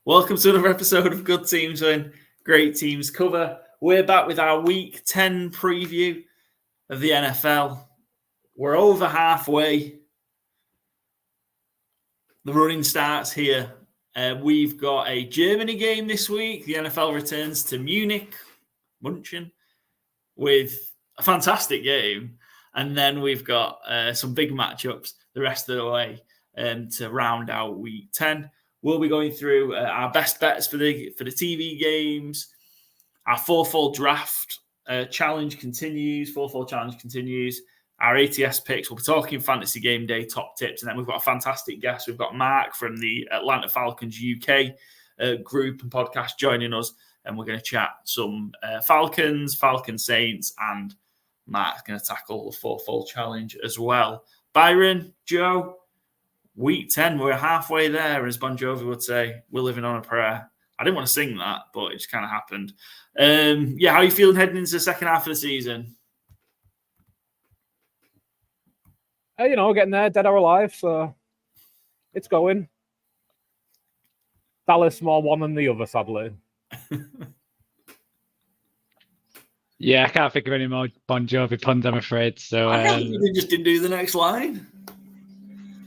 Welcome to another episode of Good Teams Win, Great Teams Cover. We're back with our Week 10 preview of the NFL. We're over halfway. The running starts here. We've got a Germany game this week. The NFL returns to Munich, with a fantastic game. And then we've got some big matchups the rest of the way to round out Week 10. We'll be going through our best bets for the TV games. Our fourfold draft challenge continues. Fourfold challenge continues. Our ATS picks. We'll be talking Fantasy Gameday top tips, and then we've got a fantastic guest. We've got Mark from the ATL Falcons UK group and podcast joining us, and we're going to chat some Falcons, Falcon Saints, and Mark's going to tackle the fourfold challenge as well. Byron, Joe. Week 10, we're halfway there, as Bon Jovi would say. We're living on a prayer. I didn't want to sing that, but it just kind of happened. How are you feeling heading into the second half of the season? Getting there, dead or alive, so it's going. Dallas more one than the other, sadly. Yeah, I can't think of any more Bon Jovi puns, I'm afraid. So you just didn't do the next line.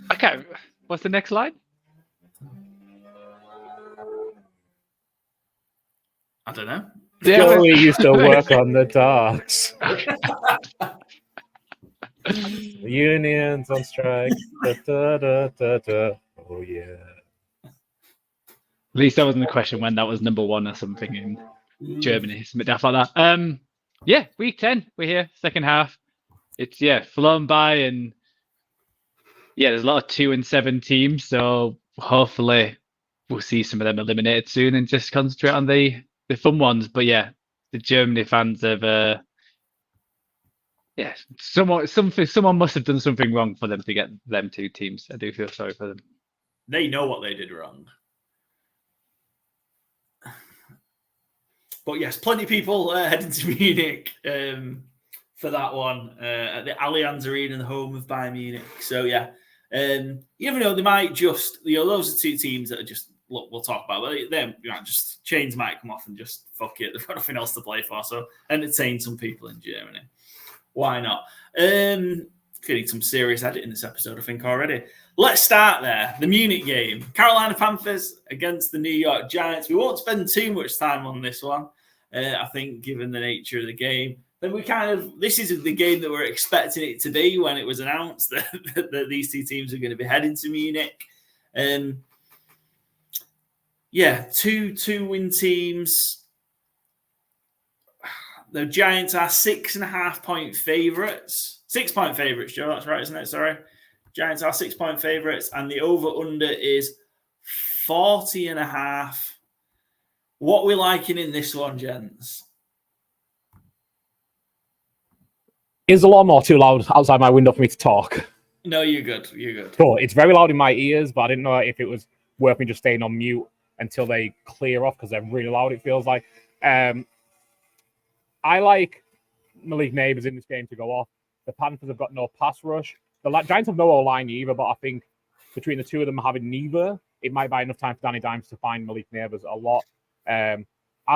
Okay, what's the next line? I don't know. Joey used to work on the docks. The unions on strike. Da, da, da, da, da. Oh, yeah. At least that wasn't the question when that was number one or something in Germany. Something daft like that. Week 10, we're here, second half. It's, flown by, and there's a lot of 2-7 teams, so hopefully we'll see some of them eliminated soon and just concentrate on the fun ones. But the Germany fans have, someone must have done something wrong for them to get them two teams. I do feel sorry for them. They know what they did wrong. But yes, plenty of people heading to Munich for that one at the Allianz Arena, the home of Bayern Munich. So you never know, they might just, those are two teams that are just, look, we'll talk about them. Just chains might come off and just fuck it. They've got nothing else to play for. So entertain some people in Germany. Why not? Getting some serious editing this episode, I think, already. Let's start there. The Munich game. Carolina Panthers against the New York Giants. We won't spend too much time on this one, I think, given the nature of the game. Then this is the game that we're expecting it to be when it was announced that these two teams are going to be heading to Munich. Two win teams. The Giants are 6.5 point favourites. 6 point favourites, Joe. That's right, isn't it? Sorry. Giants are 6 point favourites, and the over-under is 40.5. What we're liking in this one, gents? Is the lawnmower too loud outside my window for me to talk? No, you're good. You're good. Cool. It's very loud in my ears, but I didn't know if it was worth me just staying on mute until they clear off because they're really loud, it feels like. I like Malik Neighbors in this game to go off. The Panthers have got no pass rush. The Giants have no O-line either, but I think between the two of them having neither, it might buy enough time for Danny Dimes to find Malik Neighbors a lot. I've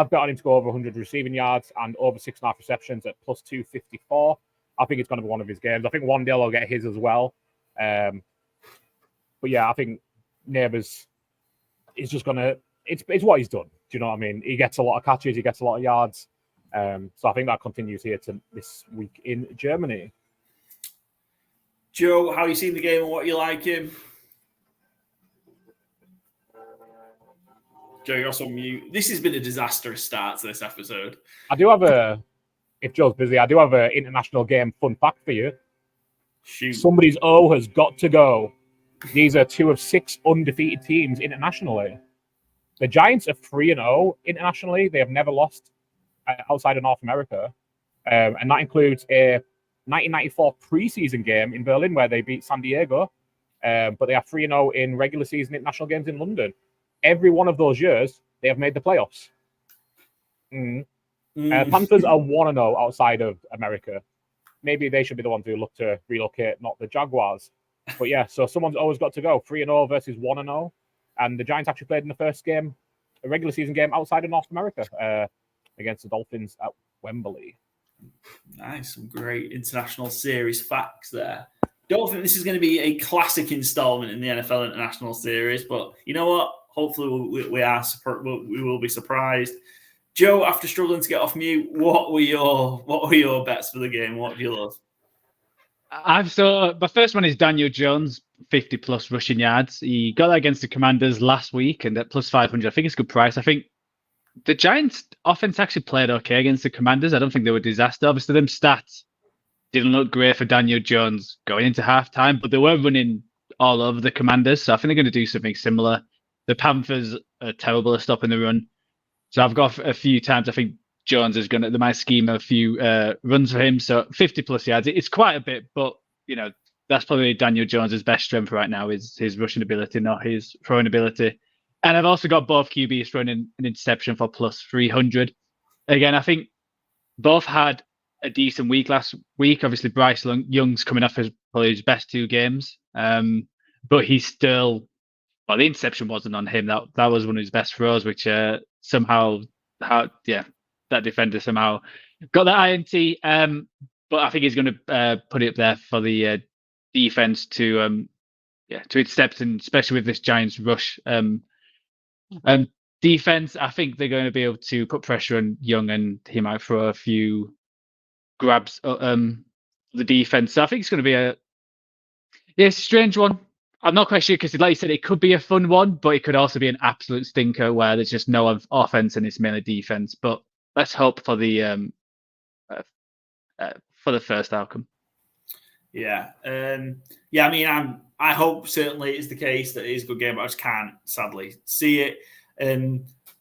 bet on him to go over 100 receiving yards and over 6.5 receptions at plus 254. I think it's going to be one of his games. I think Wandale will get his as well. I think Neighbors is just going to... It's what he's done. Do you know what I mean? He gets a lot of catches. He gets a lot of yards. So I think that continues here to this week in Germany. Joe, how you seen the game and what you like him? Joe, you're also mute. This has been a disastrous start to this episode. I do have if Joe's busy, I do have an international game fun fact for you. Shoot. Somebody's O has got to go. These are 2 of 6 undefeated teams internationally. The Giants are 3-0 internationally. They have never lost outside of North America. And that includes a 1994 preseason game in Berlin where they beat San Diego. But they are 3-0 in regular season international games in London. Every one of those years, they have made the playoffs. Panthers are 1-0 outside of America. Maybe they should be the ones who look to relocate, not the Jaguars. But so someone's always got to go. 3-0 versus 1-0. And the Giants actually played in the first game a regular season game outside of North America against the Dolphins at Wembley. Nice, some great international series facts there. Don't think this is going to be a classic installment in the NFL International Series, but you know what? Hopefully we will be surprised. Joe, after struggling to get off mute, what were your bets for the game? What do you love? My first one is Daniel Jones, 50 plus rushing yards. He got that against the Commanders last week, and at plus 500, I think it's a good price. I think the Giants' offense actually played okay against the Commanders. I don't think they were a disaster. Obviously, them stats didn't look great for Daniel Jones going into halftime, but they were running all over the Commanders, so I think they're going to do something similar. The Panthers are terrible at stopping the run, so I've got a few times I think Jones is going to, they might scheme a few runs for him, so 50 plus yards. It's quite a bit, but that's probably Daniel Jones's best strength right now is his rushing ability, not his throwing ability. And I've also got both QBs throwing an interception for plus 300. Again, I think both had a decent week last week. Obviously, Bryce Young's coming off probably his best 2 games, but he's still. Well, the interception wasn't on him. That was one of his best throws, which that defender somehow got that INT. But I think he's going to put it up there for the defense to accept, and especially with this Giants rush defense, I think they're going to be able to put pressure on Young, and he might throw a few grabs the defense. So I think it's going to be it's a strange one. I'm not quite sure because, like you said, it could be a fun one, but it could also be an absolute stinker where there's just no offense and it's mainly defense. But let's hope for the first outcome. Yeah. I mean, I hope certainly it's the case that it is a good game, but I just can't sadly see it.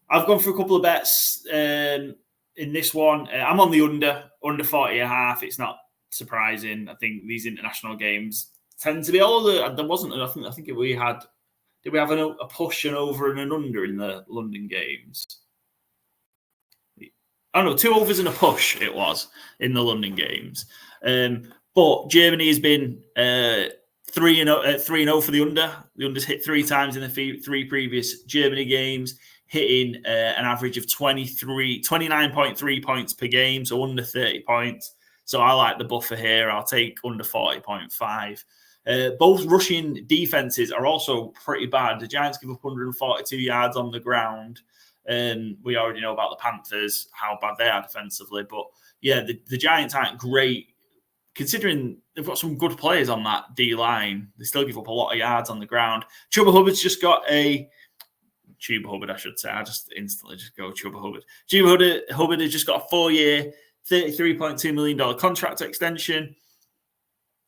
I've gone for a couple of bets in this one. I'm on the under 40.5. It's not surprising. I think these international games tend to be all the. There wasn't. I think did we have a push and over and an under in the London games? Oh no, 2 overs and a push it was in the London games. But Germany has been 3-0 for the under. The under's hit 3 times in the 3 previous Germany games, hitting an average of 29.3 points per game, so under 30 points. So I like the buffer here. I'll take under 40.5. Both rushing defenses are also pretty bad. The Giants give up 142 yards on the ground. We already know about the Panthers, how bad they are defensively. But yeah, the Giants aren't great. Considering they've got some good players on that D-line, they still give up a lot of yards on the ground. Chuba Hubbard's just got I just instantly just go Chuba Hubbard. Chuba Hubbard has just got a 4-year, $33.2 million contract extension.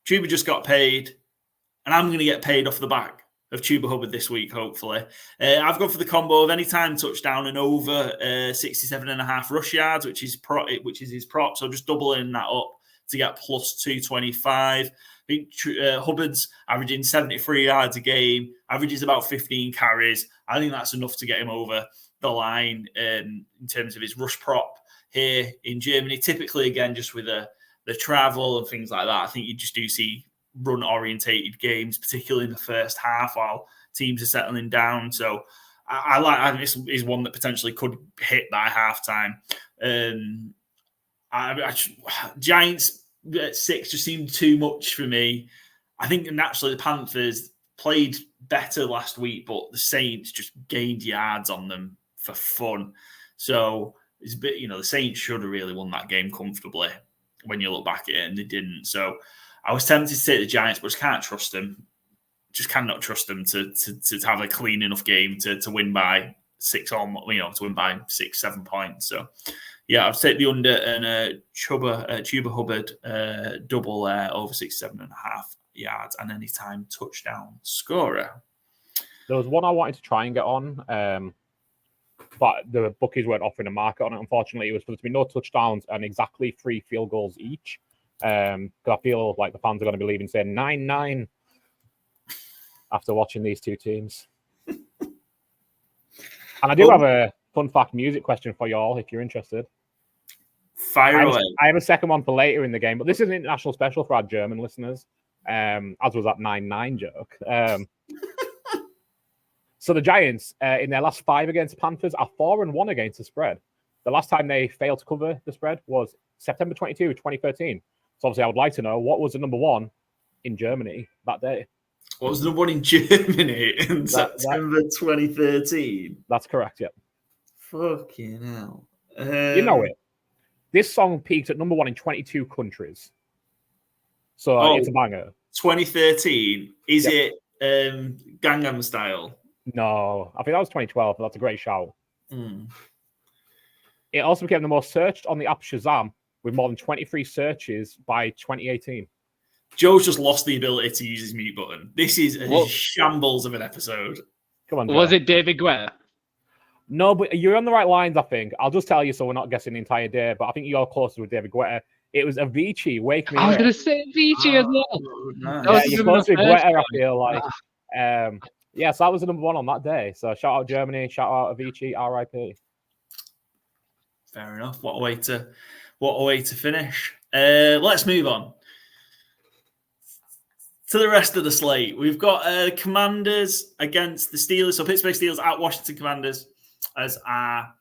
Chuba just got paid, and I'm going to get paid off the back of Chuba Hubbard this week, hopefully. I've gone for the combo of anytime touchdown and over 67.5 rush yards, which is his prop. So just doubling that up to get plus 225. I think Hubbard's averaging 73 yards a game, averages about 15 carries. I think that's enough to get him over the line in terms of his rush prop here in Germany. Typically, again, just with the travel and things like that, I think you just do see run-orientated games, particularly in the first half while teams are settling down. So I think this is one that potentially could hit by halftime. Giants at 6 just seemed too much for me. I think naturally the Panthers played better last week, but the Saints just gained yards on them for fun. So it's a bit, the Saints should have really won that game comfortably when you look back at it, and they didn't. So I was tempted to take the Giants, but just can't trust them. Just cannot trust them to have a clean enough game to win by 6 or to win by 6-7 points. So yeah, I'll take the under and Chuba Hubbard double there over 67.5 yards and anytime touchdown scorer. There was one I wanted to try and get on, but the bookies weren't offering a market on it. Unfortunately, it was supposed to be no touchdowns and exactly 3 field goals each. I feel like the fans are going to be leaving saying 9-9 after watching these 2 teams. And I do have a fun fact music question for you all, if you're interested. Fire away. I have a second one for later in the game, but this is an international special for our German listeners, as was that 9-9 joke. So the Giants, in their last 5 against Panthers, are 4-1 against the spread. The last time they failed to cover the spread was September 22, 2013. So obviously I would like to know, what was the number 1 in Germany that day? What was the number 1 in Germany in September 2013? That's correct, yeah. Fucking hell. You know it. This song peaked at number 1 in 22 countries. So it's a banger. 2013. Is it Gangnam Style? No, I think that was 2012, but that's a great shout. Mm. It also became the most searched on the app Shazam with more than 23 searches by 2018. Joe's just lost the ability to use his mute button. This is a shambles of an episode. Come on, Joe. Was it David Guetta? No, but you're on the right lines, I think. I'll just tell you so we're not guessing the entire day, but I think you're closer with David Guetta. It was Avicii, Wake Me Up. I was going to say Avicii as well. Nice. Yeah, you're close with Guetta, I feel like. So that was the number 1 on that day. So shout out Germany, shout out Avicii, RIP. Fair enough. What a way to finish. Let's move on to the rest of the slate. We've got Commanders against the Steelers. So Pittsburgh Steelers at Washington Commanders as our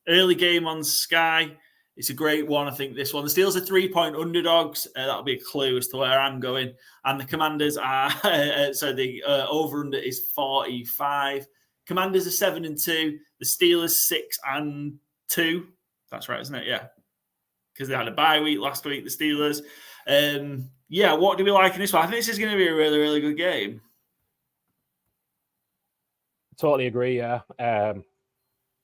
early game on Sky. It's a great one, I think, this one. The Steelers are 3-point underdogs. That'll be a clue as to where I'm going. And the Commanders are, the over-under is 45. Commanders are 7-2. The Steelers 6-2. That's right, isn't it? Yeah. Because they had a bye week last week, the Steelers. What do we like in this one? I think this is going to be a really, really good game. Totally agree, yeah.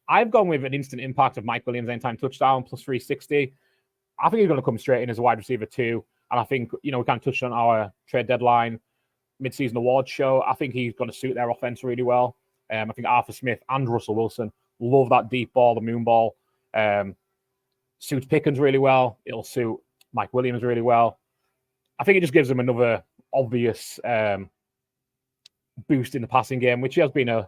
I've gone with an instant impact of Mike Williams anytime touchdown plus 360. I think he's going to come straight in as a wide receiver too. And I think, we kind of touched on our trade deadline mid-season awards show. I think he's going to suit their offense really well. I think Arthur Smith and Russell Wilson love that deep ball, the moon ball. Suits Pickens really well. It'll suit Mike Williams really well. I think it just gives them another obvious boost in the passing game, which has been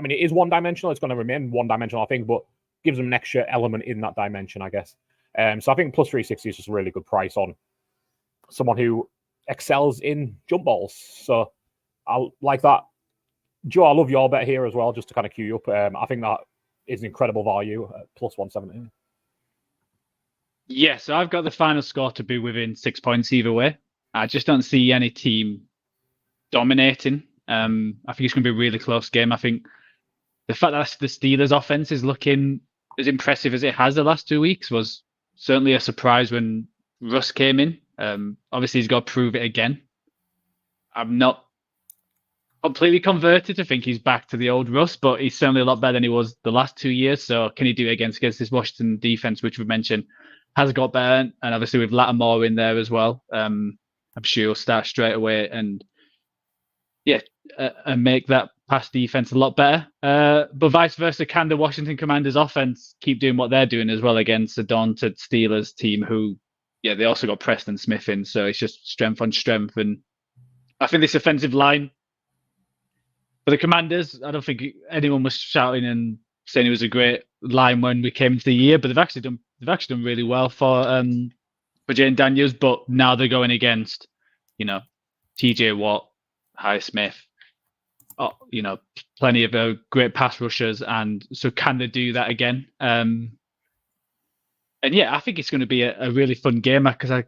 it is one-dimensional. It's going to remain one-dimensional, I think, but gives them an extra element in that dimension, I guess. So I think plus 360 is just a really good price on someone who excels in jump balls. So I like that. Joe, I love your bet here as well, just to kind of cue you up. I think that is an incredible value at plus 170. Yeah, so I've got the final score to be within 6 points either way. I just don't see any team dominating. I think it's going to be a really close game. I think the fact that the Steelers' offense is looking as impressive as it has the last 2 weeks was certainly a surprise when Russ came in. Obviously, he's got to prove it again. I'm not completely converted to think he's back to the old Russ, but he's certainly a lot better than he was the last 2 years. So can he do it against this Washington defense, which we mentioned has got better? And obviously with Lattimore in there as well, I'm sure he'll start straight away and make that pass defense a lot better. But vice versa, can the Washington Commanders offense keep doing what they're doing as well against a daunted Steelers team who, they also got Preston Smith in. So it's just strength on strength. And I think this offensive line for the Commanders, I don't think anyone was shouting and saying it was a great line when we came into the year, but they've actually done really well for Jane Daniels. But now they're going against, TJ Watt, Highsmith, plenty of great pass rushers, and so can they do that again? I think it's going to be a really fun game because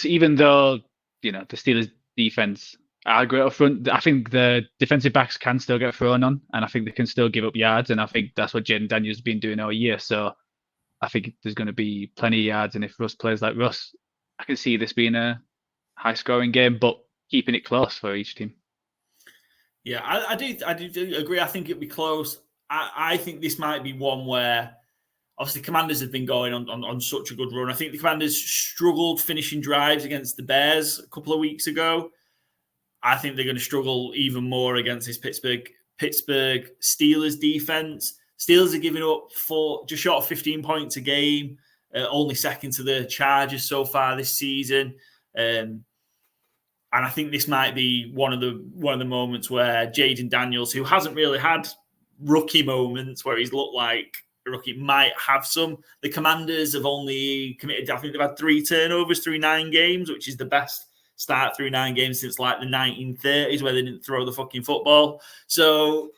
even though the Steelers defense are great up front, I think the defensive backs can still get thrown on, and I think they can still give up yards, and I think that's what Jaden Daniels has been doing all year. So I think there's going to be plenty of yards, and if Russ plays like Russ, I can see this being a high-scoring game, but keeping it close for each team. Yeah, I do agree. I think it'll be close. I think this might be one where, obviously, Commanders have been going on such a good run. I think the Commanders struggled finishing drives against the Bears a couple of weeks ago. I think they're going to struggle even more against this Pittsburgh Steelers defense. Steelers are giving up just short of 15 points a game, only second to the Chargers so far this season. And I think this might be one of the moments where Jaden Daniels, who hasn't really had rookie moments where he's looked like a rookie, might have some. The Commanders have only committed, I think they've had 3 turnovers through 9 games, which is the best start through 9 games since like the 1930s where they didn't throw the fucking football. So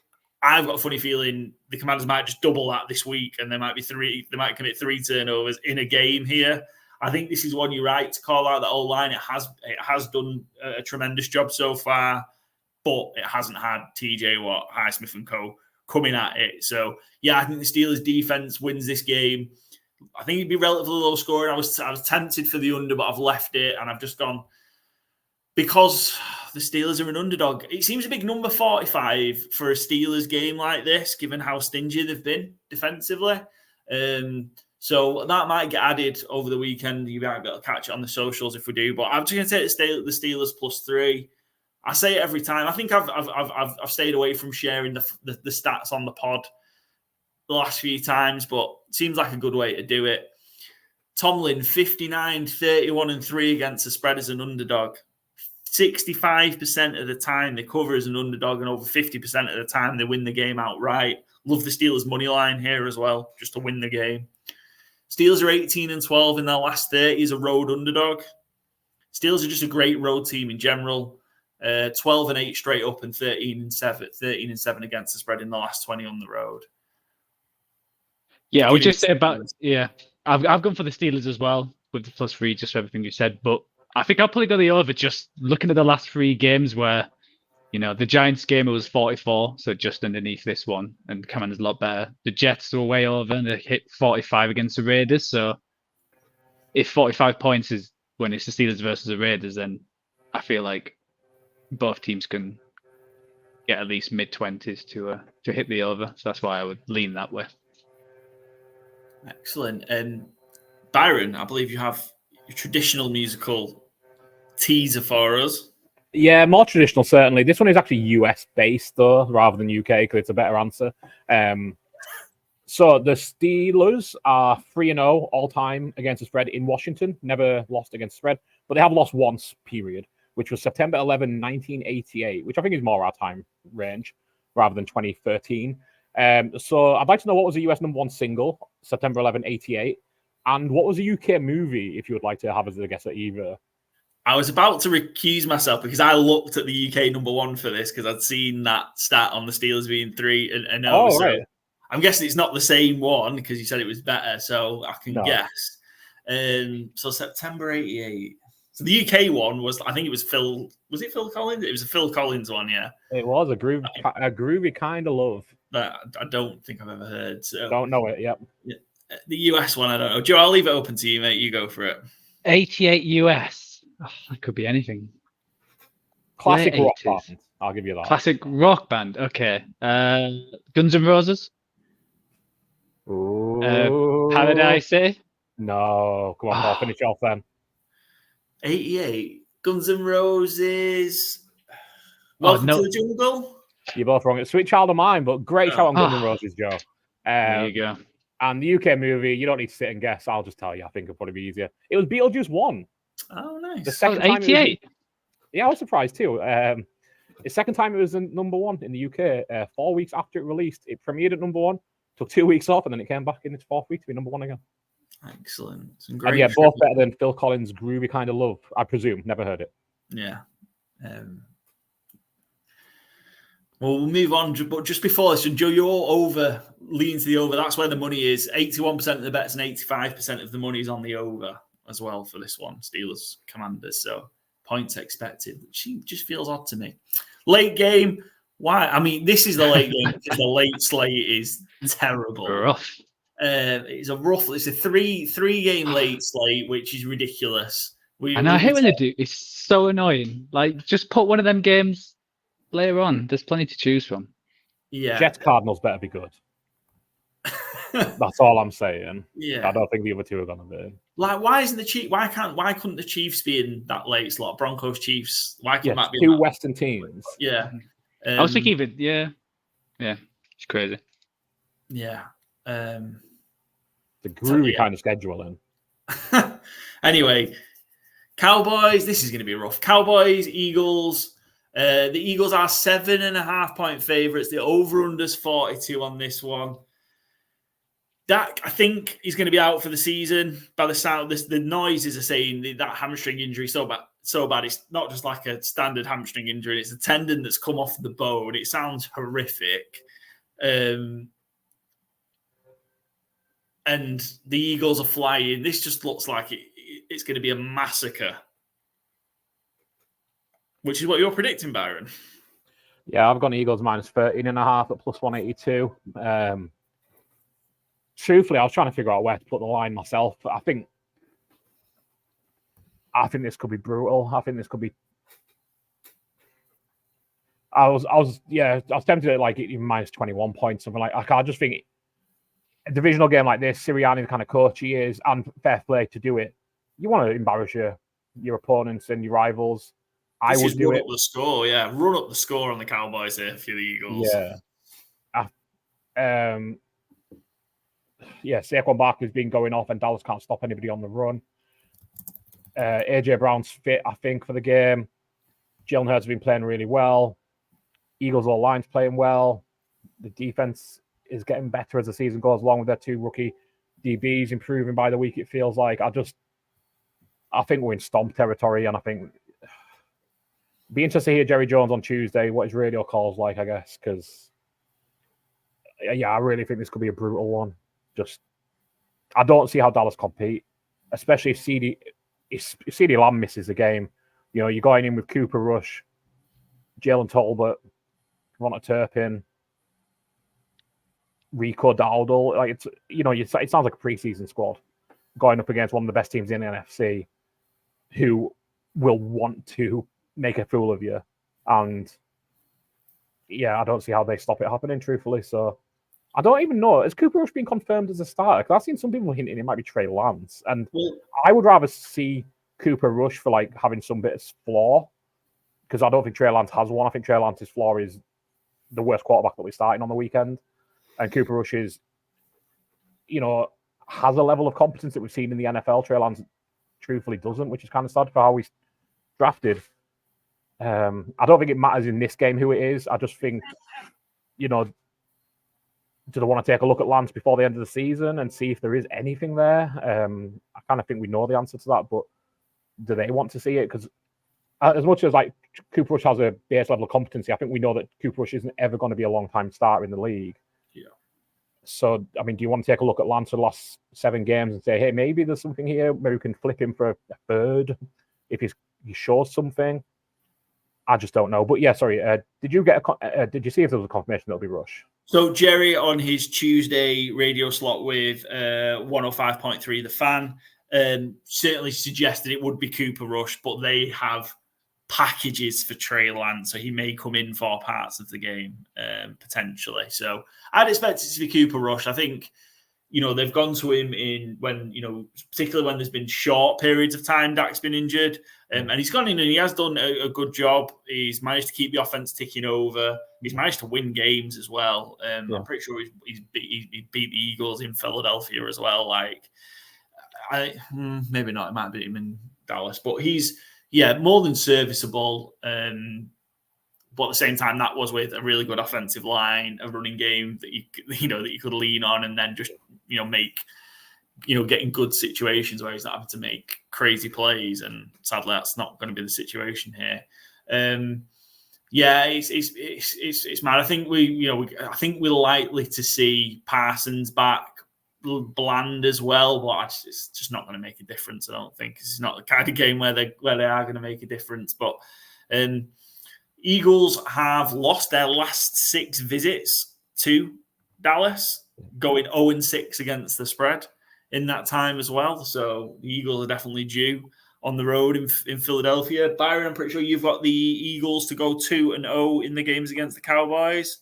I've got a funny feeling the Commanders might just double that this week, and they might commit 3 turnovers in a game here. I think this is one you're right to call out the O-line. It has done a tremendous job so far, but it hasn't had TJ Watt, Highsmith and co coming at it. So yeah, I think the Steelers defense wins this game. I think it'd be relatively low scoring. I was tempted for the under, but I've left it, and I've just gone because the Steelers are an underdog. It seems a big number 45 for a Steelers game like this, given how stingy they've been defensively. So that might get added over the weekend. You might be able to catch it on the socials if we do. But I'm just going to take the Steelers +3. I say it every time. I think I've stayed away from sharing the stats on the pod the last few times, but it seems like a good way to do it. Tomlin, 59, 31-3 against the spread as an underdog. 65% of the time they cover as an underdog, and over 50% of the time they win the game outright. Love the Steelers money line here as well, just to win the game. Steelers are 18-12 in their last 30 as a road underdog. Steelers are just a great road team in general. 12-8 straight up and 13-7 against the spread in the last 20 on the road. Yeah, I would just say I've gone for the Steelers as well with the +3, just for everything you said. But I think I'll probably go the over, just looking at the last 3 games where, the Giants game, it was 44, so just underneath this one, and Commanders a lot better. The Jets were way over, and they hit 45 against the Raiders. So if 45 points is when it's the Steelers versus the Raiders, then I feel like both teams can get at least mid-20s to hit the over. So that's why I would lean that way. Excellent. Byron, I believe you have your traditional musical teaser for us. Yeah, more traditional, certainly. This one is actually US-based, though, rather than UK, because it's a better answer. So the Steelers are 3-0 all-time against the spread in Washington. Never lost against the spread, but they have lost once, period, which was September 11, 1988, which I think is more our time range, rather than 2013. So I'd like to know what was the US number 1 single, September 11, 88, and what was the UK movie, if you would like to have as a guess at either. I was about to recuse myself because I looked at the UK number 1 for this because I'd seen that stat on the Steelers being 3-0. Oh, right. I'm guessing it's not the same one because you said it was better, so I can guess. So September 88. So the UK one was, I think it was Phil. Was it Phil Collins? It was a Phil Collins one, yeah. It was a groovy kind of love. That I don't think I've ever heard. So don't know it, yep. Yeah. The US one, I don't know. Joe, I'll leave it open to you, mate. You go for it. 88 US. Oh, that could be anything. Classic rock band. I'll give you that. Classic rock band. Okay. Guns N' Roses. Paradise, eh? No. Come on, Paul. Finish off then. 88. Guns N' Roses. Welcome to the Jungle. You're both wrong. It's Sweet Child of Mine, but great shout on Guns N' Roses, Joe. There you go. And the UK movie, you don't need to sit and guess. I'll just tell you. I think it'll probably be easier. It was Beetlejuice 1. Oh, nice. The second time 88. I was surprised too. The second time it was number 1 in the UK. 4 weeks after it released, it premiered at number 1. Took 2 weeks off, and then it came back in its 4th week to be number 1 again. Excellent. And yeah, both better than Phil Collins' Groovy Kind of Love. I presume. Never heard it. Yeah. Well, we'll move on. But just before this, Joe, you're leaning to the over. That's where the money is. 81% of the bets and 85% of the money is on the over as well for this one. Steelers, Commanders. So points expected. She just feels odd to me. Late game. Why? I mean, this is the late game because the late slate is terrible. Rough. It's a three game late slate, which is ridiculous. And I hate when they do. It's so annoying. Like, just put one of them games later on. There's plenty to choose from. Yeah. Jets Cardinals better be good. That's all I'm saying. Yeah. I don't think the other two are going to be. Like, why isn't the Chiefs? Why couldn't the Chiefs be in that late slot? Broncos, Chiefs. Why couldn't that be two Western teams? Yeah. I was thinking even. Yeah. It's crazy. Yeah. The groovy kind of scheduling. Anyway, Cowboys. This is going to be rough. Cowboys, Eagles. The Eagles are 7.5-point favorites. The over/under's 42 on this one. Dak, I think, he's going to be out for the season. By the sound, the noises are saying that hamstring injury so bad. It's not just like a standard hamstring injury. It's a tendon that's come off the bone. It sounds horrific. And the Eagles are flying. This just looks like it's going to be a massacre. Which is what you're predicting, Byron. Yeah, I've gone Eagles minus 13.5 at plus 182. Truthfully, I was trying to figure out where to put the line myself. I think this could be brutal. I think this could be. I was tempted at like even minus 21 points, something like. I just think a divisional game like this, Sirianni, the kind of coach he is, and fair play to do it. You want to embarrass your opponents and your rivals. I would do run it. Up the score, yeah. Run up the score on the Cowboys here for the Eagles. Yeah. Saquon Barkley's been going off, and Dallas can't stop anybody on the run. AJ Brown's fit, I think, for the game. Jalen Hurts has been playing really well. Eagles' all line's playing well. The defense is getting better as the season goes along with their two rookie DBs improving by the week. It feels like I think we're in stomp territory, and I think. Be interested to hear Jerry Jones on Tuesday, what his radio call's like, I guess, because, I really think this could be a brutal one. I don't see how Dallas compete, especially if CeeDee Lamb misses the game. You're going in with Cooper Rush, Jalen Tolbert, Ronald Turpin, Rico Dowdle. Like it sounds like a preseason squad going up against one of the best teams in the NFC, who will want to make a fool of you. And I don't see how they stop it happening, truthfully. So I don't even know. Has Cooper Rush been confirmed as a starter? Because I've seen some people hinting it might be Trey Lance. And I would rather see Cooper Rush for like having some bit of flaw, because I don't think Trey Lance has one. I think Trey Lance's flaw is the worst quarterback that we're starting on the weekend. And Cooper Rush is, has a level of competence that we've seen in the NFL. Trey Lance truthfully doesn't, which is kind of sad for how he's drafted. I don't think it matters in this game who it is. I just think, do they want to take a look at Lance before the end of the season and see if there is anything there? I kind of think we know the answer to that, but do they want to see it? Because as much as like Cooper Rush has a base level of competency, I think we know that Cooper Rush isn't ever going to be a long-time starter in the league. Yeah. So, I mean, do you want to take a look at Lance for the last 7 games and say, hey, maybe there's something here. Maybe we can flip him for a third if he shows something. I just don't know. But yeah, sorry. Did you see if there was a confirmation that'll be Rush? So Jerry on his Tuesday radio slot with 105.3 The Fan certainly suggested it would be Cooper Rush, but they have packages for Trey Lance, so he may come in for parts of the game potentially. So I'd expect it to be Cooper Rush. I think they've gone to him in when particularly when there's been short periods of time Dak's been injured. And he's gone in and he has done a good job. He's managed to keep the offense ticking over. He's managed to win games as well. I'm pretty sure he beat the Eagles in Philadelphia as well. Like, maybe not. It might be him in Dallas, but he's more than serviceable. But at the same time, that was with a really good offensive line, a running game that you could lean on, and then just make. Get in good situations where he's not having to make crazy plays, and sadly, that's not going to be the situation here. It's mad. I think I think we're likely to see Parsons back, Bland as well, but it's just not going to make a difference. I don't think it's not the kind of game where they are going to make a difference. But Eagles have lost their last 6 visits to Dallas, going 0-6 against the spread in that time as well. So the Eagles are definitely due on the road in Philadelphia. Byron, I'm pretty sure you've got the Eagles to go 2-0 in the games against the Cowboys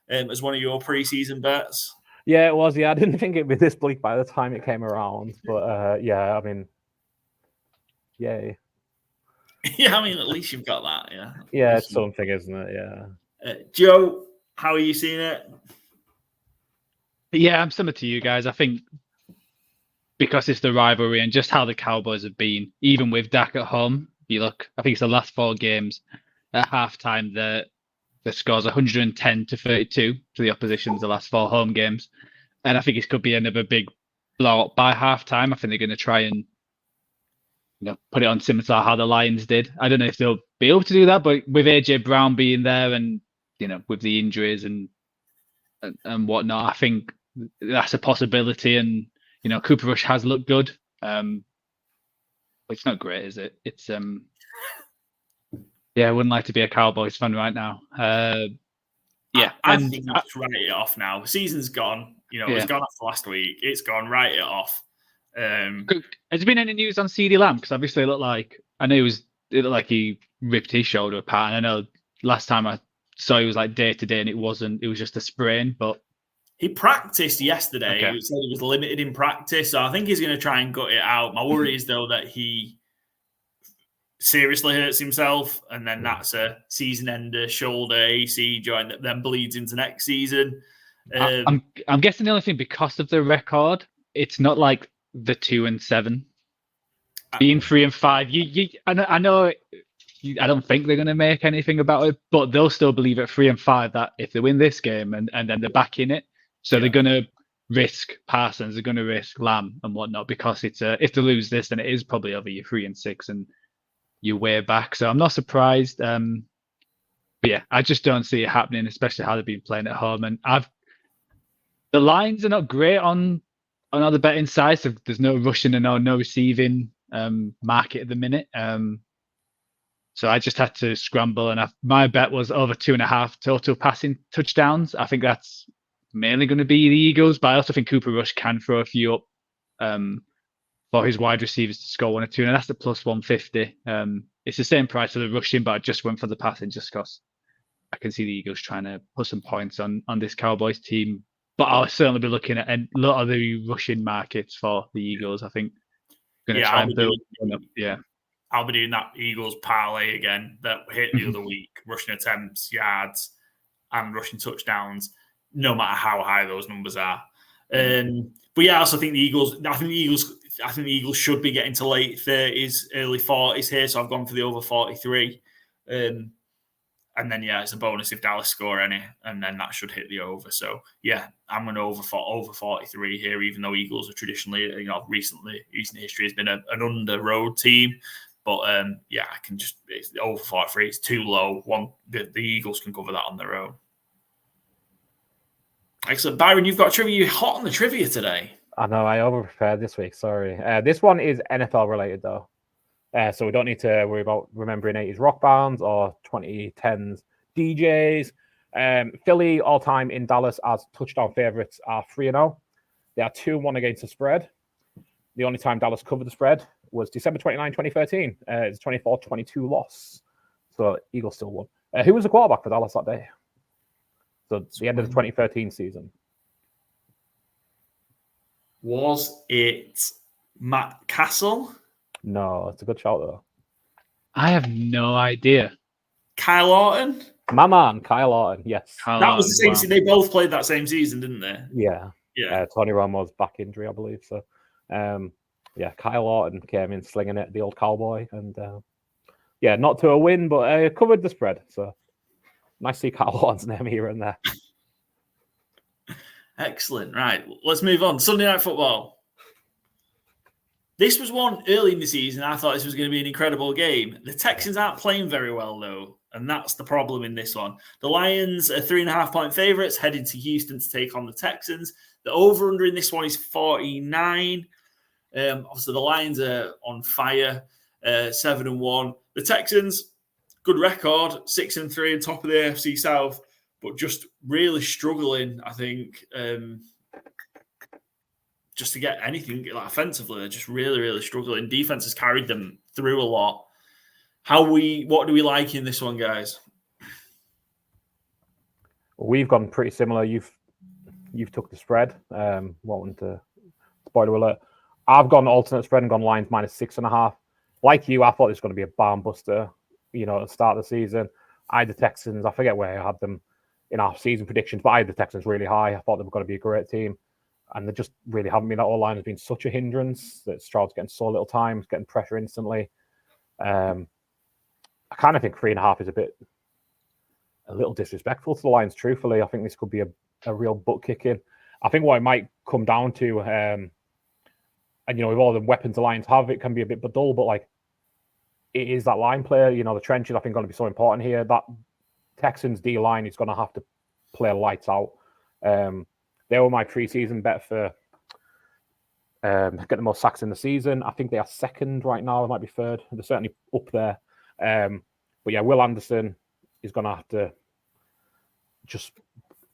as one of your preseason bets. Yeah, it was. Yeah, I didn't think it'd be this bleak by the time it came around. But I mean, yay. Yeah, I mean, at least you've got that. Yeah. Yeah, it's something, isn't it? Yeah. Joe, how are you seeing it? Yeah, I'm similar to you guys. I think because it's the rivalry and just how the Cowboys have been, even with Dak at home, you look, I think it's the last 4 games at halftime, the score's 110-32 to the opposition's the last 4 home games. And I think it could be another big blowout by halftime. I think they're going to try and put it on similar to how the Lions did. I don't know if they'll be able to do that, but with AJ Brown being there and, with the injuries and and whatnot. I think that's a possibility, and Cooper Rush has looked good. But it's not great, is it? It's I wouldn't like to be a Cowboys fan right now. I think you just write it off now. The season's gone. It's gone off last week. It's gone. Write it off. Has there been any news on CD Lamb? Because obviously it looked like he ripped his shoulder apart. And I know last time I saw he was like day to day, and it was just a sprain. But he practiced yesterday. Okay. He said he was limited in practice, so I think he's going to try and gut it out. My worry is though that he seriously hurts himself, and then that's a season-ender shoulder AC joint that then bleeds into next season. I'm guessing the only thing, because of the record, it's not like the 2-7, being 3-5. I know. I don't think they're going to make anything about it, but they'll still believe at 3-5 that if they win this game and then they're back in it, so they're going to risk Parsons, they're going to risk Lamb and whatnot, because it's if they lose this, then it is probably over your 3-6 and you're way back. So I'm not surprised. But yeah, I just don't see it happening, especially how they've been playing at home. And the lines are not great on other betting sites. So there's no rushing and no receiving market at the minute. So I just had to scramble, and my bet was over 2.5 total passing touchdowns. I think that's mainly going to be the Eagles, but I also think Cooper Rush can throw a few up for his wide receivers to score 1 or 2, and that's the plus 150. It's the same price for the rushing, but I just went for the passing just because I can see the Eagles trying to put some points on this Cowboys team. But I'll certainly be looking at a lot of the rushing markets for the Eagles. I think going to try and build one up. Yeah. I'll be doing that Eagles parlay again that hit the other week. Rushing attempts, yards, and rushing touchdowns, no matter how high those numbers are. But yeah, I also think the Eagles. I think the Eagles should be getting to late 30s, early 40s here. So I've gone for the over 43. And then it's a bonus if Dallas score any, and then that should hit the over. So yeah, I'm going to over 43 here, even though Eagles are traditionally, recent history has been an under road team. But I can just over 43. It's too low. The Eagles can cover that on their own. Excellent, Byron. You've got trivia. You're hot on the trivia today. I know. I over-prepared this week. Sorry. This one is NFL related though, so we don't need to worry about remembering 80s rock bands or 2010s DJs. Philly all-time in Dallas as touchdown favorites are 3-0. They are 2-1 against the spread. The only time Dallas covered the spread was December 29, 2013. It's a 24-22 loss. So Eagles still won. Who was the quarterback for Dallas that day? So the end of the 2013 season. Was it Matt Castle? No, it's a good shout though. I have no idea. Kyle Orton? My man, Kyle Orton, yes. That was the same season. They both played that same season, didn't they? Yeah. Tony Romo's back injury, I believe. So, Kyle Orton came in slinging it, the old cowboy. And, not to a win, but covered the spread. So, nice to see Kyle Orton's name here and there. Excellent. Right, let's move on. Sunday Night Football. This was one early in the season. I thought this was going to be an incredible game. The Texans aren't playing very well, though, and that's the problem in this one. The Lions are 3.5-point favorites, heading to Houston to take on the Texans. The over-under in this one is 49. Obviously, the Lions are on fire, 7-1. The Texans, good record, 6-3 on top of the AFC South, but just really struggling, I think, just to get anything offensively. They're just really, really struggling. Defense has carried them through a lot. What do we like in this one, guys? We've gone pretty similar. You've took the spread. Wanting to spoiler alert. I've gone alternate spread and gone Lions -6.5. Like you, I thought this was going to be a barn buster. At the start of the season, I had the Texans. I forget where I had them in our season predictions, but I had the Texans really high. I thought they were going to be a great team. And they just really haven't been. That O-line has been such a hindrance that Stroud's getting so little time, getting pressure instantly. I kind of think 3.5 is a little disrespectful to the Lions, truthfully. I think this could be a real butt kicking. I think what it might come down to, and with all the weapons the Lions have, it can be a bit dull, but it is that line player. The trenches, I think, going to be so important here. That Texans D-line is going to have to play lights out. They were my preseason bet for get the most sacks in the season. I think they are second right now. They might be third. They're certainly up there. But yeah, Will Anderson is going to have to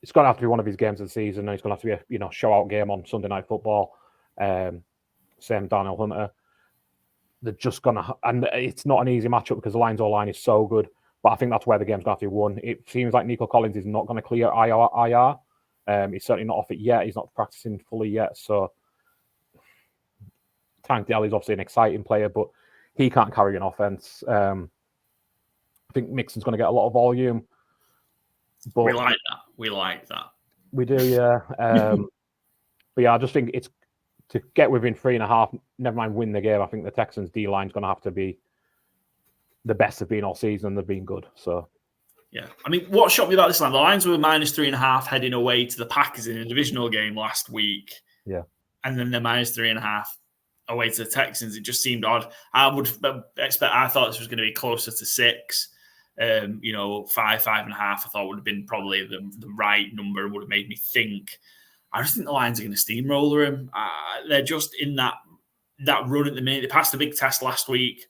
it's going to have to be one of his games of the season. And it's going to have to be a show out game on Sunday Night Football. Same Daniel Hunter. They're just going to, and it's not an easy matchup because the Lions O-line is so good. But I think that's where the game's going to have to be won. It seems like Nico Collins is not going to clear IR. He's certainly not off it yet. He's not practicing fully yet. So Tank Dell is obviously an exciting player, but he can't carry an offense. I think Mixon's going to get a lot of volume. But we like that. We like that. We do, yeah. But yeah, I just think it's to get within 3.5, never mind win the game. I think the Texans D-line's going to have to be the best they've been all season. They've been good. So, yeah. I mean, what shocked me about this line, the Lions were -3.5 heading away to the Packers in a divisional game last week. Yeah. And then they're -3.5 away to the Texans. It just seemed odd. I thought this was going to be closer to 6. 5.5. I thought would have been probably the right number. Would have made me think. I just think the Lions are going to steamroller him. They're just in that run at the minute. They passed a big test last week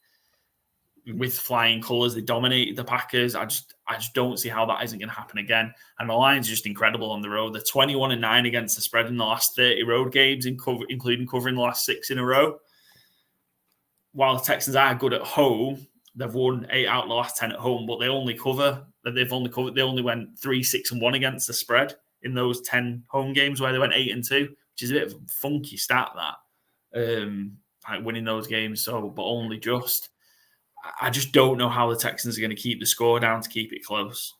with flying colours. They dominated the Packers. I just don't see how that isn't going to happen again. And the Lions are just incredible on the road. They're 21-9 against the spread in the last 30 road games, including covering the last 6 in a row. While the Texans are good at home, they've won 8 out of the last 10 at home, but they only went 3-6-1 against the spread in those 10 home games where they went 8-2, which is a bit of a funky stat, that like winning those games. So, but only just. I just don't know how the Texans are going to keep the score down to keep it close.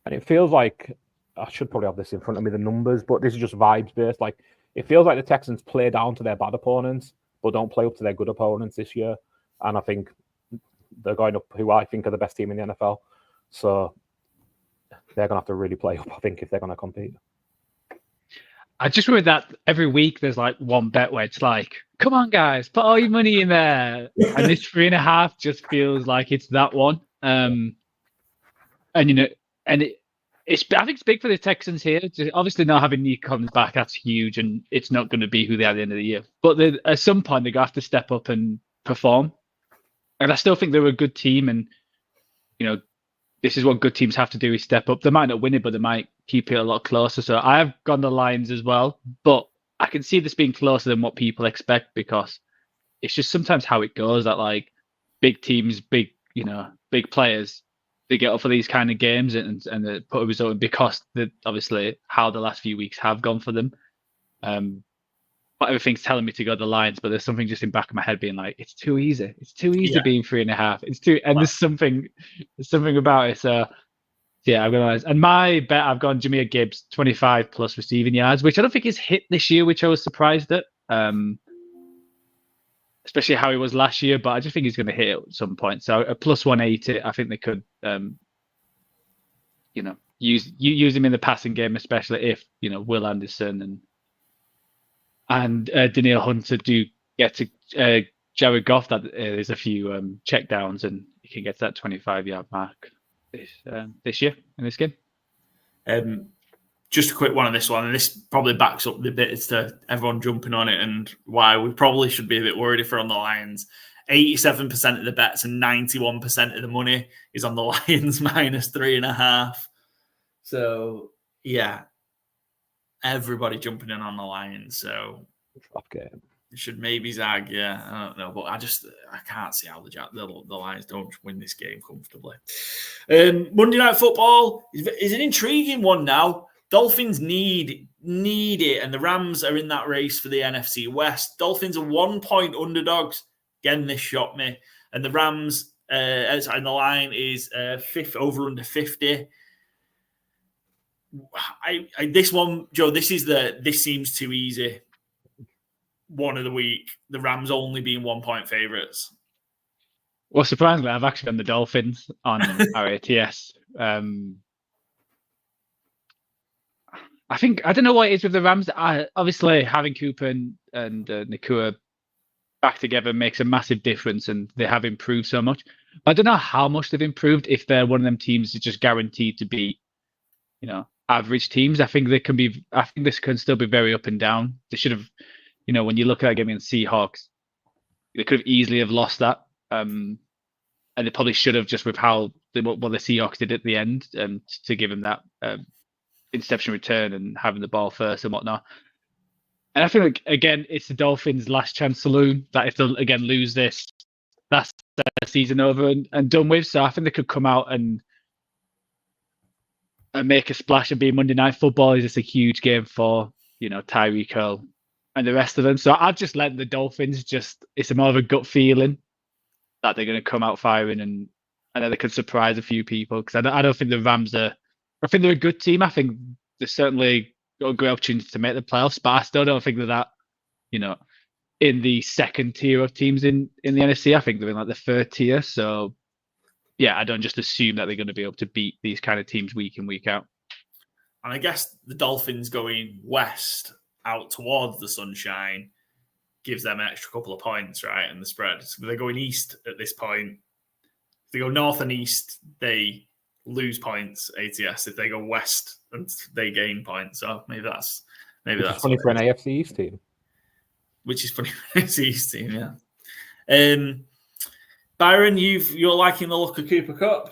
And it feels like I should probably have this in front of me, the numbers, but this is just vibes based. Like it feels like the Texans play down to their bad opponents, but don't play up to their good opponents this year. And I think they're going up who I think are the best team in the NFL. So they're going to have to really play up, I think, if they're going to compete. I just remember that every week there's like one bet where it's like, come on, guys, put all your money in there. And this 3.5 just feels like it's that one. I think it's big for the Texans here. Just obviously not having Nico Collins back, that's huge, and it's not going to be who they are at the end of the year. But at some point, they're going to have to step up and perform. And I still think they're a good team, and this is what good teams have to do, is step up. They might not win it, but they might keep it a lot closer. So I have gone the Lions as well, but I can see this being closer than what people expect, because it's just sometimes how it goes that like big teams, big players, they get up for these kind of games and they put a result in because obviously how the last few weeks have gone for them. But everything's telling me to go the Lions, but there's something just in the back of my head being like, it's too easy. It's too easy being 3.5. It's too, and there's something about it. So yeah, I'm going to, and my bet, I've gone Jahmyr Gibbs 25 plus receiving yards, which I don't think is hit this year, which I was surprised at. Especially how he was last year, but I just think he's going to hit it at some point. So a plus 180, I think they could, use him in the passing game, especially if Will Anderson and Danielle Hunter do get to Jared Goff. That there's a few check downs and he can get to that 25-yard mark this year in this game. Just a quick one on this one, and this probably backs up the bits to everyone jumping on it and why we probably should be a bit worried if we're on the Lions. 87% of the bets and 91% of the money is on the Lions -3.5. So, yeah, everybody jumping in on the Lions. So, it should maybe zag, yeah. I don't know, but I can't see how the Lions don't win this game comfortably. Monday Night Football is an intriguing one now. Dolphins need it, and the Rams are in that race for the NFC West. Dolphins are 1-point underdogs. Again, this shocked me. And the Rams, and the line is over under 50. This one, Joe, this seems too easy. One of the week, the Rams only being 1-point favourites. Well, surprisingly, I've actually done the Dolphins on our ATS. I don't know what it is with the Rams. Obviously, having Cooper and Nakua back together makes a massive difference, and they have improved so much. But I don't know how much they've improved if they're one of them teams that's just guaranteed to be, average teams. I think this can still be very up and down. They should have, when you look at that game against Seahawks, they could have easily have lost that. And they probably should have, just with what the Seahawks did at the end, to give them that interception return and having the ball first and whatnot. And I think, again, it's the Dolphins' last chance saloon, that if they'll again lose this, that's their season over and done with. So I think they could come out and make a splash and be Monday Night Football. Is just a huge game for, Tyreek Hill and the rest of them. So I've just let the Dolphins it's more of a gut feeling that they're going to come out firing, and then they could surprise a few people, because I don't think the Rams I think they're a good team. I think they're certainly got a great opportunity to make the playoffs, but I still don't think that in the second tier of teams in the NFC. I think they're in like the third tier. So yeah, I don't just assume that they're going to be able to beat these kind of teams week in, week out. And I guess the Dolphins going west out towards the sunshine gives them an extra couple of points, right, in the spread. So they're going east at this point. If they go north and east, they lose points, ATS. If they go west, they gain points. So maybe that's funny for an AFC East team. Which is funny for an AFC East team, yeah. Byron, you're liking the look of Cooper Kupp?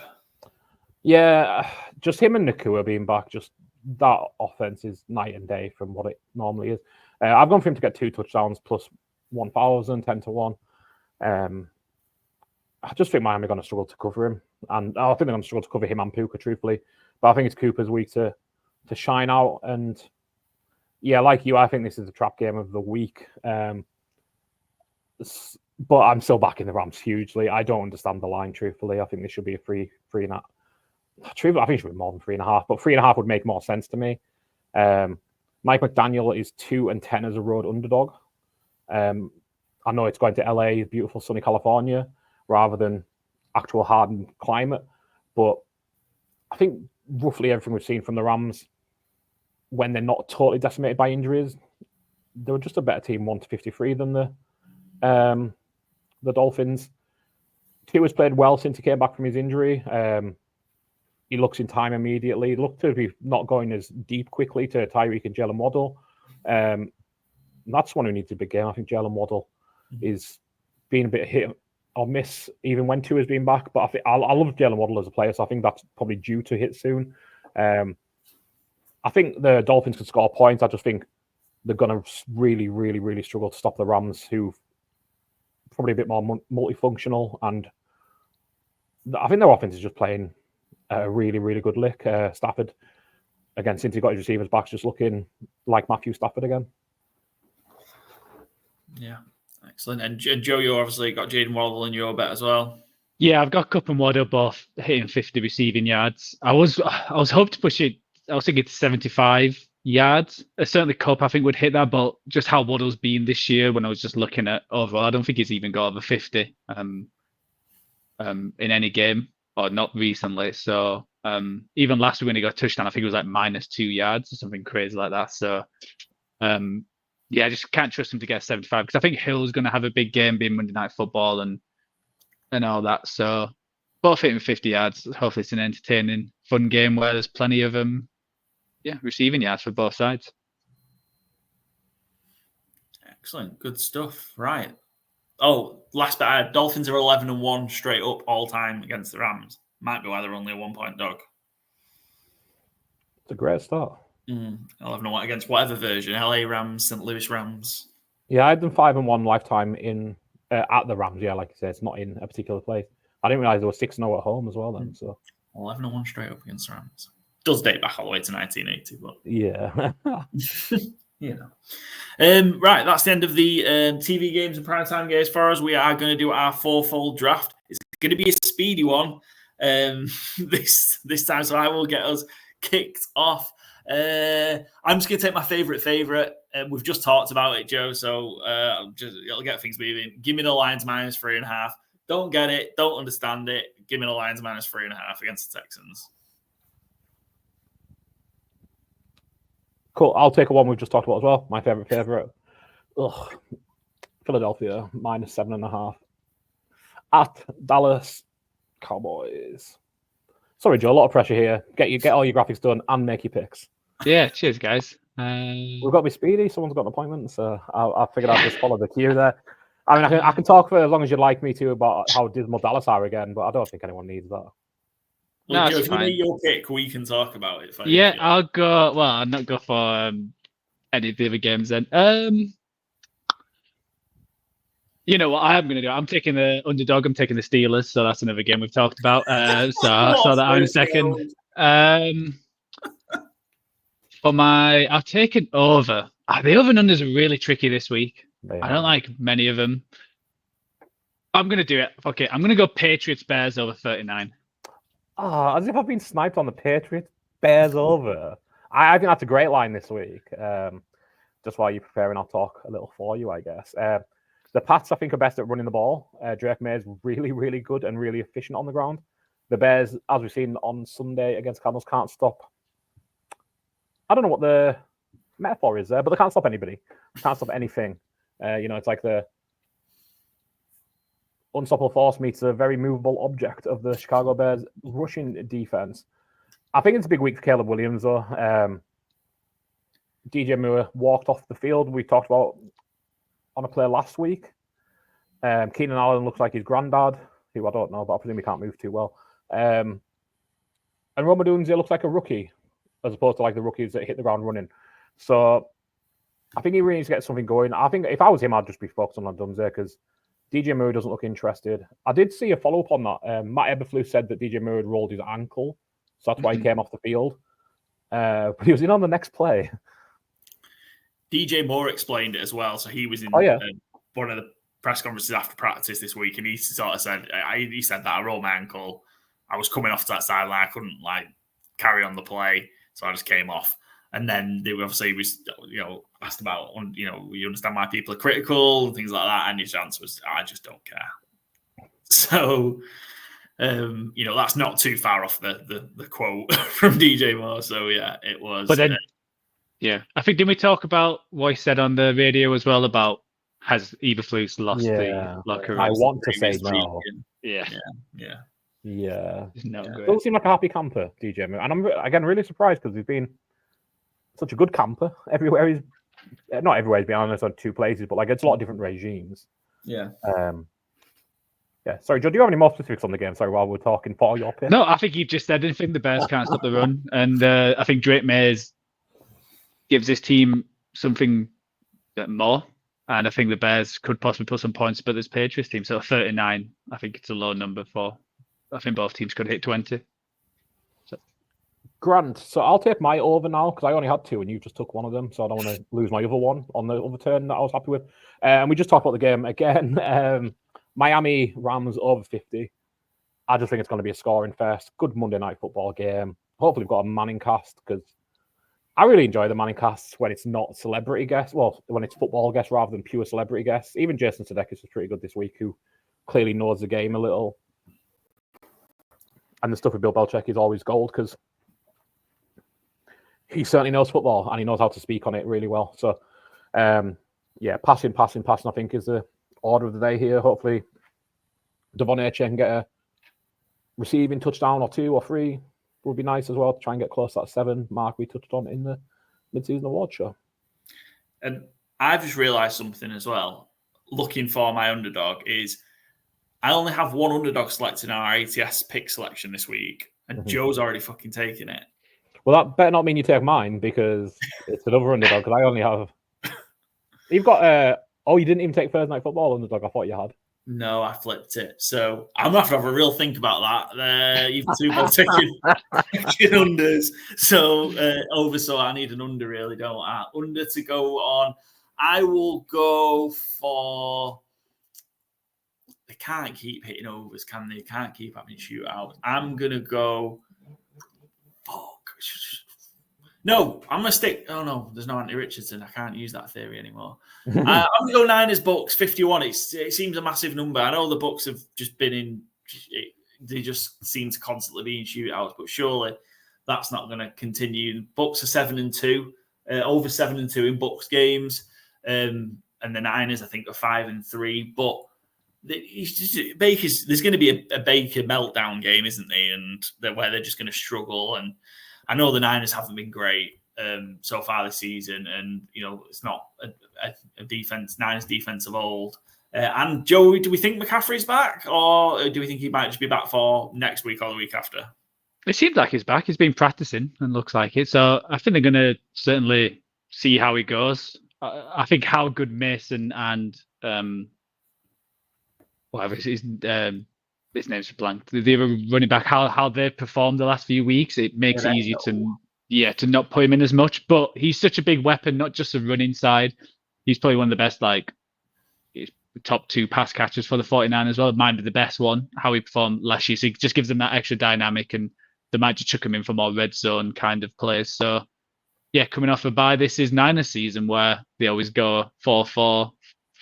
Yeah, just him and Nakua being back, just that offense is night and day from what it normally is. I've gone for him to get 2 touchdowns plus 1,000, 10 to 1. I just think Miami are going to struggle to cover him. And I think they're going to struggle to cover him and Puka, truthfully. But I think it's Cooper's week to shine out. And yeah, like you, I think this is the trap game of the week. But I'm still backing the Rams hugely. I don't understand the line, truthfully. I think this should be a 3.5. Truthfully, I think it should be more than 3.5, but 3.5 would make more sense to me. Mike McDaniel is 2-10 as a road underdog. I know it's going to LA, beautiful sunny California, rather than actual hardened climate. But I think roughly everything we've seen from the Rams, when they're not totally decimated by injuries, they were just a better team 1-53 than the Dolphins. Tua's played well since he came back from his injury. He looks in time immediately. He looked to be not going as deep quickly to Tyreek and Jalen Waddle. That's one who needs a big game. I think Jalen Waddle is being a bit hit or miss even when Tua's been back. But I love Jalen Waddle as a player, so I think that's probably due to hit soon. I think the Dolphins can score points. I just think they're going to really, really, really struggle to stop the Rams, who probably a bit more multifunctional. And I think their offense is just playing a really, really good lick. Stafford, again, since he got his receivers back, just looking like Matthew Stafford again. Yeah, excellent. And Joe, you obviously got Jaden Waddle in your bet as well. Yeah, I've got Kupp and Waddle both hitting 50 receiving yards. I was hoping to push it. I was thinking 75 yards. Certainly Kupp, I think, would hit that, but just how Waddle's been this year, when I was just looking at overall, I don't think he's even got over 50 in any game, or not recently. So even last week when he got a touchdown, I think it was like -2 yards or something crazy like that. So yeah, I just can't trust him to get 75, because I think Hill's going to have a big game being Monday Night Football and all that. So both hitting 50 yards. Hopefully it's an entertaining, fun game where there's plenty of receiving yards for both sides. Excellent. Good stuff. Right. Oh, last bet I had, Dolphins are 11-1 straight up all time against the Rams. Might be why they're only a 1-point dog. It's a great start. 11-1 against whatever version. LA Rams, St. Louis Rams. Yeah, I had them 5-1 lifetime in at the Rams. Yeah, like you said, it's not in a particular place. I didn't realize they were 6-0 at home as well then. So 11-1 straight up against the Rams. Does date back all the way to 1980, but yeah. Right, that's the end of the TV games and primetime games for us. We are going to do our fourfold draft. It's going to be a speedy one this time, so I will get us kicked off. I'm just going to take my favorite. We've just talked about it, Joe, so it'll get things moving. Give me the Lions -3.5. Don't get it, don't understand it. Give me the Lions -3.5 against the Texans. Cool. I'll take a one we've just talked about as well. My favorite. Philadelphia -7.5 at Dallas Cowboys. Sorry, Joe, a lot of pressure here. Get all your graphics done and make your picks. Yeah, cheers, guys. We've got to be speedy. Someone's got an appointment, so I figured I'd just follow the cue there. I mean, I can talk for as long as you'd like me to about how dismal Dallas are again, but I don't think anyone needs that. Well, Joe, if you make your pick, we can talk about it. Yeah, I'll go. Well, I'll not go for any of the other games then. You know what I am going to do? I'm taking the underdog. I'm taking the Steelers, so that's another game we've talked about. So I'll sort that out in a second. I've taken over. The over and unders are really tricky this week. I don't like many of them. I'm going to do it. Okay, I'm going to go Patriots Bears over 39. As if I've been sniped on the Patriots Bears over. I think that's a great line this week. Just while you're preparing, I'll talk a little for you, I guess. The Pats, I think, are best at running the ball. Drake May is really, really good and really efficient on the ground. The Bears, as we've seen on Sunday against Cardinals, can't stop. I don't know what the metaphor is there, but they can't stop anybody. They can't stop anything. It's like the unstoppable force meets a very movable object of the Chicago Bears rushing defense. I think it's a big week for Caleb Williams, though. DJ Moore walked off the field. We talked about on a play last week. Keenan Allen looks like his granddad, who I don't know, but I presume he can't move too well. And Rome Odunze looks like a rookie, as opposed to like the rookies that hit the ground running. So I think he really needs to get something going. I think if I was him, I'd just be focused on Odunze because DJ Moore doesn't look interested. I did see a follow-up on that. Matt Eberflus said that DJ Moore had rolled his ankle, so that's why he came off the field. But he was in on the next play. DJ Moore explained it as well. So he was in one of the press conferences after practice this week, and he sort of said, he said that I rolled my ankle. I was coming off to that sideline. I couldn't carry on the play, so I just came off. And then they obviously was, asked about, you understand why people are critical and things like that. And his answer was, I just don't care. So, that's not too far off the quote from DJ Moore. So yeah, it was. But then, I think didn't we talk about what he said on the radio as well about has Eberflus lost the locker room? I want to say no. Yeah. It's not good. Doesn't seem like a happy camper, DJ Moore. And I'm again really surprised because he's been such a good camper everywhere. He's not everywhere. He's been honest on two places, but it's a lot of different regimes. Yeah. Sorry, Joe. Do you have any more specifics on the game? Sorry, while we're talking for your pick. No, I think you just said anything. The Bears can't stop the run, and I think Drake Mays gives this team something more. And I think the Bears could possibly put some points, but this Patriots team, so 39, I think it's a low number for. I think both teams could hit 20. Grant, so I'll take my over now because I only had two and you just took one of them, so I don't want to lose my other one on the other turn that I was happy with. And we just talked about the game again. Miami Rams over 50. I just think it's going to be a scoring fest. Good Monday night football game. Hopefully we've got a Manning cast because I really enjoy the Manning casts when it's not celebrity guests. Well, when it's football guests rather than pure celebrity guests. Even Jason Sudeikis was pretty good this week, who clearly knows the game a little. And the stuff with Bill Belichick is always gold because he certainly knows football and he knows how to speak on it really well. So, passing, I think, is the order of the day here. Hopefully, Devon Achane can get a receiving touchdown or 2 or 3 would be nice as well to try and get close to that 7 mark we touched on in the mid-season award show. And I've just realised something as well. Looking for my underdog is I only have one underdog selected in our ATS pick selection this week, and Joe's already fucking taken it. Well, that better not mean you take mine because it's another underdog. Because I only have. You've got. You didn't even take Thursday Night Football underdog. I thought you had. No, I flipped it. So I'm gonna have a real think about that. You've two both taken unders. So over. So I need an under, really, don't I? Under to go on. I will go for. They can't keep hitting overs, can they? Can't keep having shootouts. I'm gonna go. Fuck. No, I'm going to stick. Oh, no, there's no Anthony Richardson. I can't use that theory anymore. I'm going to go Niners Bucks 51. It seems a massive number. I know the Bucks have just been in. They just seem to constantly be in shootouts, but surely that's not going to continue. Bucks are 7-2, over 7-2 in Bucks games. And the Niners, I think, are 5-3. But There's going to be a Baker meltdown game, isn't there? And where they're just going to struggle. And I know the Niners haven't been great so far this season, and it's not a defense, Niners defense of old. And Joe, do we think McCaffrey's back, or do we think he might just be back for next week or the week after? It seems like he's back. He's been practicing and looks like it. So I think they're going to certainly see how he goes. I think how good Mason and whatever his name's blank. The other running back, how they've performed the last few weeks, it makes it easy to not put him in as much. But he's such a big weapon, not just the running side. He's probably one of the best, he's the top 2 pass catchers for the 49 as well. Might be the best one, how he performed last year. So he just gives them that extra dynamic, and they might just chuck him in for more red zone kind of plays. So yeah, coming off a bye, this is Niners season where they always go 4-4,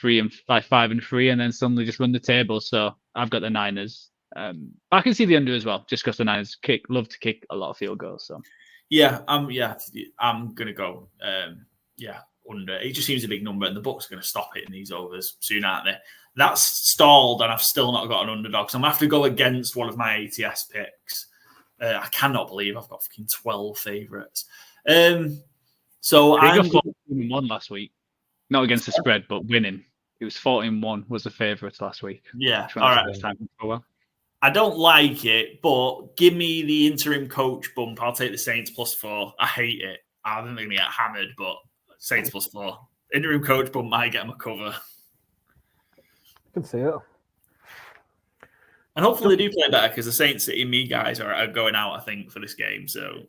5-3, and then suddenly just run the table. So I've got the Niners. I can see the under as well, just because the Niners love to kick a lot of field goals. So I'm gonna go under. It just seems a big number, and the books are going to stop hitting these overs soon, aren't they? That's stalled, and I've still not got an underdog, so I'm going to have to go against one of my ATS picks. I cannot believe I've got fucking 12 favourites. So I got 14-1 last week, not against the spread, but winning. It was 14-1 was the favourites last week. Yeah, all right. I don't like it, but give me the interim coach bump. I'll take the Saints +4. I hate it. I don't think they're going to get hammered, but Saints +4. Interim coach bump might get them a cover. I can see it. And hopefully they do play better, because the Saints City me guys are going out, I think, for this game. So,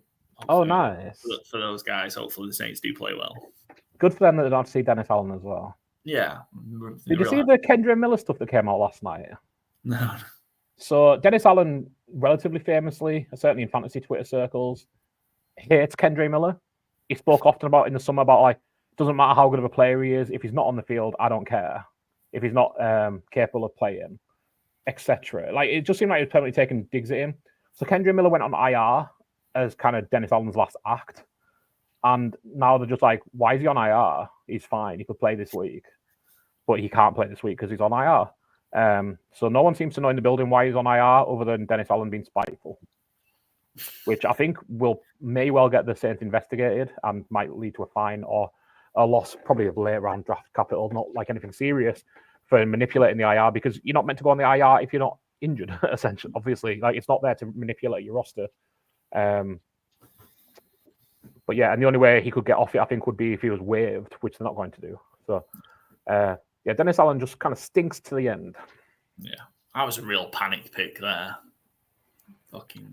nice. For those guys, hopefully the Saints do play well. Good for them that they don't see Dennis Allen as well. Yeah. Did you see the Kendra Miller stuff that came out last night? No. So Dennis Allen, relatively famously, certainly in fantasy Twitter circles, hates Kendra Miller. He spoke often about in the summer about doesn't matter how good of a player he is, if he's not on the field, I don't care. If he's not capable of playing, etc. It just seemed like he was permanently taking digs at him. So Kendra Miller went on IR as kind of Dennis Allen's last act, and now they're just like, why is he on IR? He's fine. He could play this week, but he can't play this week because he's on IR. So no one seems to know in the building why he's on IR other than Dennis Allen being spiteful, which I think may well get the Saints investigated and might lead to a fine or a loss, probably of late round draft capital, not like anything serious, for manipulating the IR, because you're not meant to go on the IR if you're not injured, essentially. Obviously, it's not there to manipulate your roster. But yeah, and the only way he could get off it, I think, would be if he was waived, which they're not going to do. So Dennis Allen just kind of stinks to the end. Yeah, that was a real panic pick there.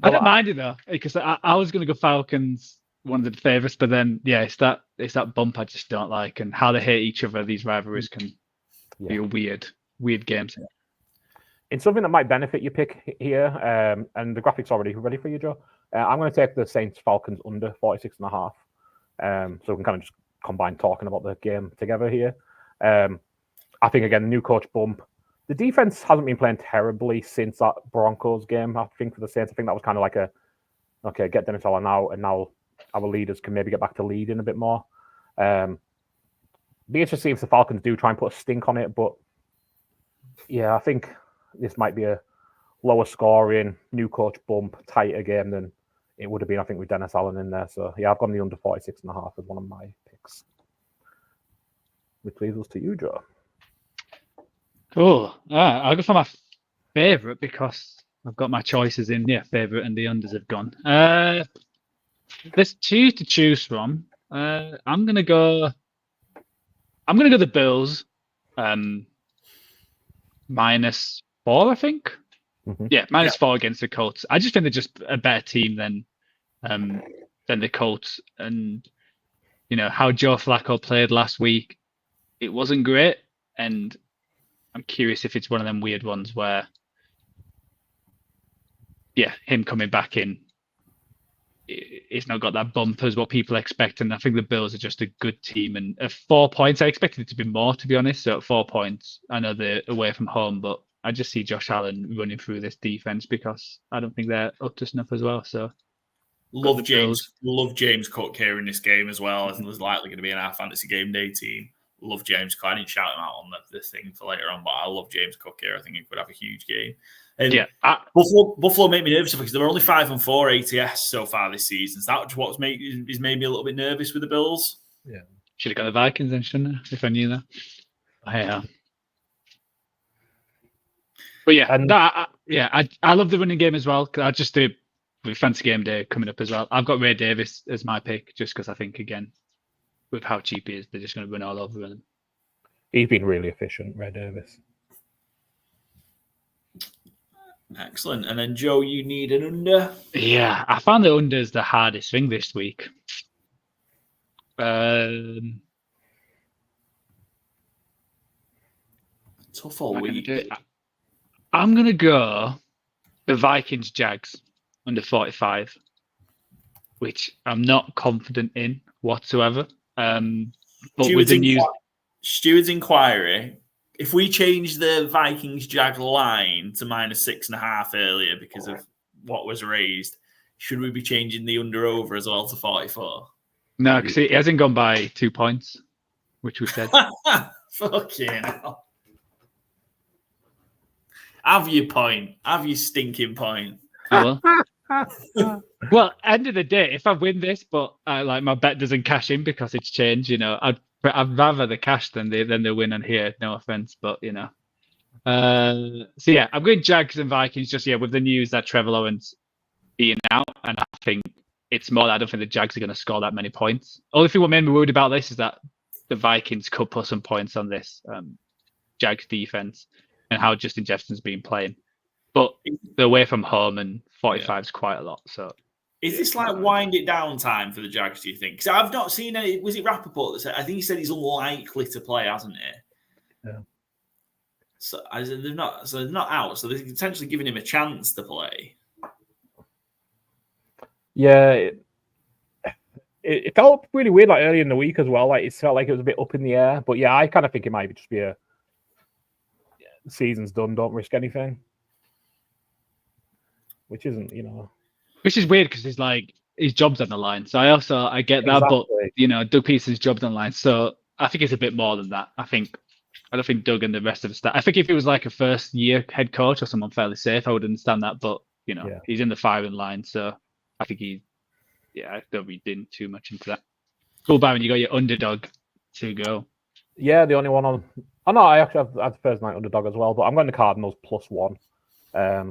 I don't mind it though, because I was going to go Falcons, one of the favourites, but then it's that bump I just don't like, and how they hate each other. These rivalries can be a weird games. It's something that might benefit your pick here, and the graphics already ready for you, Joe. I'm going to take the Saints Falcons under 46.5. So we can kind of just combine talking about the game together here. I think again, the new coach bump. The defense hasn't been playing terribly since that Broncos game. I think for the Saints, I think that was kind of like get Dennis Allen out, and now our leaders can maybe get back to leading a bit more. Be interesting to see if the Falcons do try and put a stink on it, but yeah, I think this might be a lower scoring, new coach bump, tighter game than it would have been, I think, with Dennis Allen in there. So yeah, I've gone the under 46.5 as one of my picks. Which leads us to you, Joe. Oh, I'll go for my favourite because I've got my choices in. Yeah, favourite and the unders have gone. There's two to choose from. I'm gonna go the Bills. -4, I think. Mm-hmm. Yeah, -4 against the Colts. I just think they're just a better team than the Colts, and how Joe Flacco played last week. It wasn't great, and I'm curious if it's one of them weird ones where, him coming back in, it's not got that bump as what people expect. And I think the Bills are just a good team. And at 4 points, I expected it to be more, to be honest. So at 4 points, I know they're away from home, but I just see Josh Allen running through this defense because I don't think they're up to snuff as well. So love James Cook here in this game as well. I think there's likely going to be in our Fantasy Gameday team. love James Cook. I didn't shout him out on the thing for later on, but I love James Cook here. I think he could have a huge game. And Buffalo make me nervous because they're only 5-4 ATS so far this season. So that's what's made me a little bit nervous with the Bills. Yeah, should have got the Vikings then, shouldn't I? If I knew that. Yeah. But yeah, I love the running game as well. I just do with Fantasy Game Day coming up as well. I've got Ray Davis as my pick just because I think, again, with how cheap he is, they're just going to run all over him. He's been really efficient, Ray Davis. Excellent. And then, Joe, you need an under? Yeah, I found the under is the hardest thing this week. Tough all week. I'm going to go the Vikings Jags under 45, which I'm not confident in whatsoever. But with the news... Steward's inquiry, if we change the Vikings Jag line to -6.5 earlier because of what was raised, should we be changing the under-over as well to 44? No, because it hasn't gone by 2 points, which we said. Fucking hell. Have your point. Have your stinking point. Well, end of the day, if I win this, but my bet doesn't cash in because it's changed, I'd rather the cash than the win on here. No offense, but So yeah, I'm going Jags and Vikings. Just with the news that Trevor Lawrence being out, and I think it's more that I don't think the Jags are going to score that many points. Only thing what made me worried about this is that the Vikings could put some points on this Jags defense and how Justin Jefferson's been playing. But they're away from home, and 45 is quite a lot. So, is this like wind it down time for the Jags? Do you think? Because I've not seen any. Was it Rappaport that said? I think he said he's unlikely to play, hasn't he? Yeah. So they're not out. So they're potentially giving him a chance to play. Yeah, it felt really weird early in the week as well. It felt like it was a bit up in the air. But yeah, I kind of think it might just be the season's done. Don't risk anything. Which isn't, Which is weird because his job's on the line. So I get that, exactly. But Doug Peterson's job's on the line. So I think it's a bit more than that. I don't think Doug and the rest of the staff. I think if it was like a first year head coach or someone fairly safe, I would understand that. But he's in the firing line, so I think I don't read in too much into that. Cool, Byron, you got your underdog to go. Yeah, the only one on. Oh no, I actually have the Thursday night underdog as well, but I'm going to Cardinals +1. I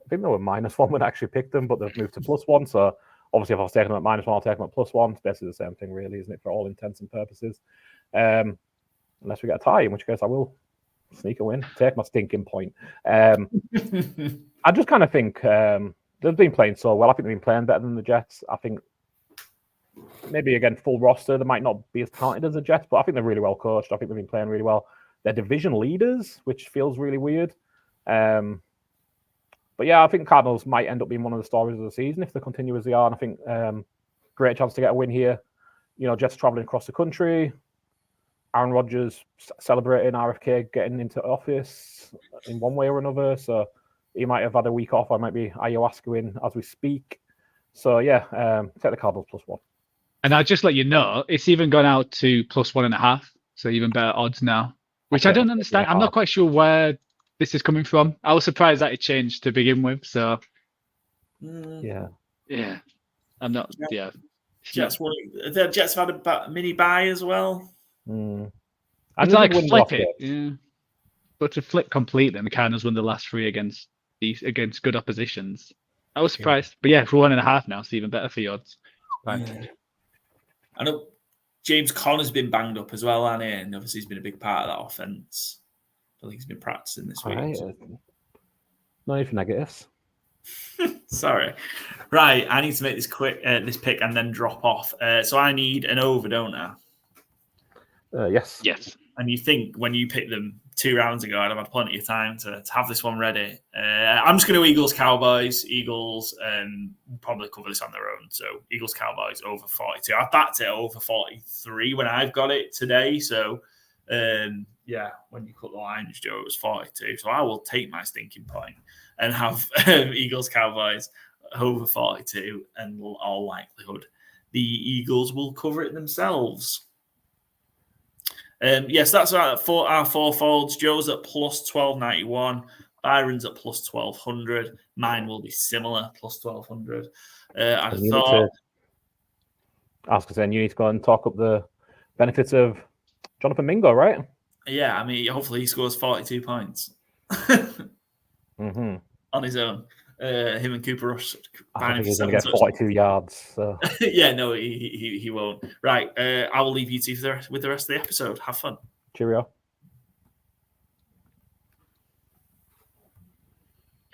think they were -1 when I actually picked them, but they've moved to +1. So obviously, if I was taking them at -1, I'll take them at +1. It's basically the same thing, really, isn't it, for all intents and purposes? Unless we get a tie, in which case I will sneak a win, take my stinking point. I just kind of think they've been playing so well. I think they've been playing better than the Jets. I think maybe, again, full roster, they might not be as talented as the Jets, but I think they're really well coached. I think they've been playing really well. They're division leaders, which feels really weird. But yeah, I think Cardinals might end up being one of the stories of the season if they continue as they are. And I think great chance to get a win here. Jets traveling across the country. Aaron Rodgers celebrating RFK getting into office in one way or another. So he might have had a week off. I might be ayahuasca-ing as we speak. So yeah, take the Cardinals +1. And I'll just let you know, it's even gone out to +1.5. So even better odds now, which I don't understand. I'm not quite sure where this is coming from. I was surprised that it changed to begin with. So yeah, I'm not. Yeah, Jets. The Jets have had a mini bye as well. I'd like flip it, yeah. But to flip completely, and the Cardinals won the last 3 against good oppositions. I was surprised, but yeah, for 1.5 now, it's even better for your odds. Right. Yeah. I know James Conner's been banged up as well, hasn't he? And obviously he's been a big part of that offense. I think he's been practicing this week. Right. No need for negatives. Sorry. Right, I need to make this quick, this pick and then drop off. So I need an over, don't I? Yes. And you think when you picked them 2 rounds ago, I'd have had plenty of time to have this one ready. I'm just going to Eagles Cowboys. Eagles will probably cover this on their own. So Eagles Cowboys over 42. I backed it over 43 when I've got it today. So yeah, when you cut the lines, Joe, it was 42. So I will take my stinking point and have Eagles Cowboys over 42, and all likelihood the Eagles will cover it themselves. Yes, that's our four folds. Joe's at plus 1291. Byron's at plus 1200. Mine will be similar, plus 1200. I thought. I was going to say, you need to go and talk up the benefits of Jonathan Mingo, right? Yeah, I mean, hopefully he scores 42 points on his own. Him and Cooper Rush. I think he's going to get 42 yards. So. Yeah, no, he won't. Right, I will leave you two with the rest of the episode. Have fun. Cheerio.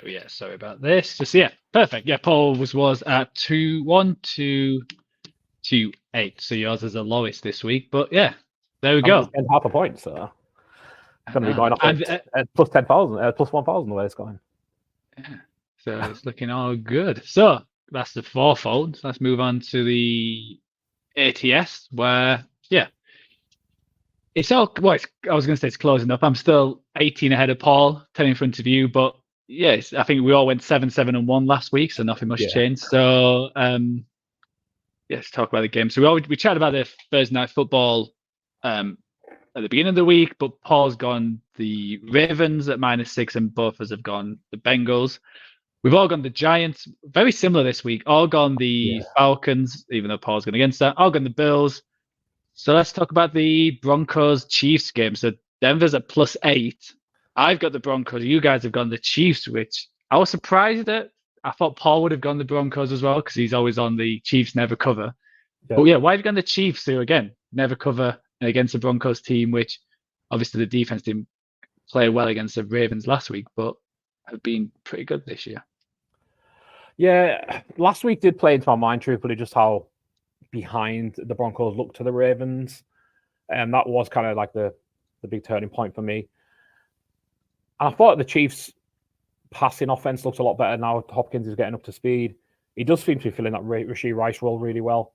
Oh, yeah, sorry about this. Just perfect. Yeah, Paul was at 2-1-2-2-8. So yours is the lowest this week, but yeah, there we go. And half a point, so it's going to be going up at plus 10,000, plus 1,000 the way it's going. Yeah, so it's looking all good. So that's the fourfold. Let's move on to the ATS, where it's all. Well, I was going to say it's closing up. I'm still 18 ahead of Paul, 10 in front of you, but. Yes, I think we all went 7-7-1 last week, so nothing much changed. So, let's talk about the game. So we chatted about the Thursday night football at the beginning of the week, but Paul's gone the Ravens at -6, and both of us have gone the Bengals. We've all gone the Giants, very similar this week. All gone the Falcons, even though Paul's gone against that. All gone the Bills. So let's talk about the Broncos Chiefs game. So Denver's at +8. I've got the Broncos. You guys have gone the Chiefs, which I was surprised at. I thought Paul would have gone the Broncos as well because he's always on the Chiefs never cover. Yeah. But why have you gone the Chiefs who, again, never cover against the Broncos team, which obviously the defense didn't play well against the Ravens last week, but have been pretty good this year. Yeah, last week did play into my mind, truthfully, just how behind the Broncos looked to the Ravens. And that was kind of like the big turning point for me. I thought the Chiefs' passing offense looks a lot better now. Hopkins is getting up to speed. He does seem to be filling that Rashee Rice role really well,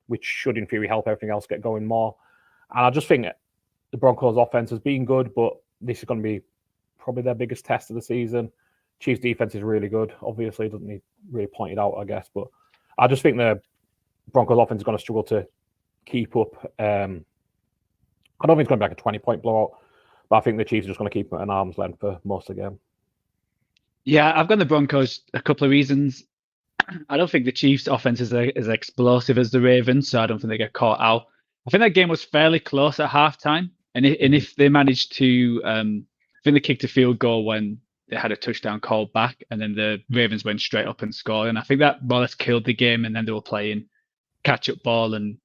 which should, in theory, help everything else get going more. And I just think the Broncos' offense has been good, but this is going to be probably their biggest test of the season. Chiefs' defense is really good. Obviously, it doesn't need really pointed out, I guess. But I just think the Broncos' offense is going to struggle to keep up. I don't think it's going to be like a 20-point blowout. But I think the Chiefs are just going to keep them at an arm's length for most of the game. Yeah, I've got the Broncos a couple of reasons. I don't think the Chiefs' offense is as explosive as the Ravens, so I don't think they get caught out. I think that game was fairly close at halftime. And if they managed to, I think they kicked a field goal when they had a touchdown called back, and then the Ravens went straight up and scored. And I think that more or less killed the game, and then they were playing catch-up ball, and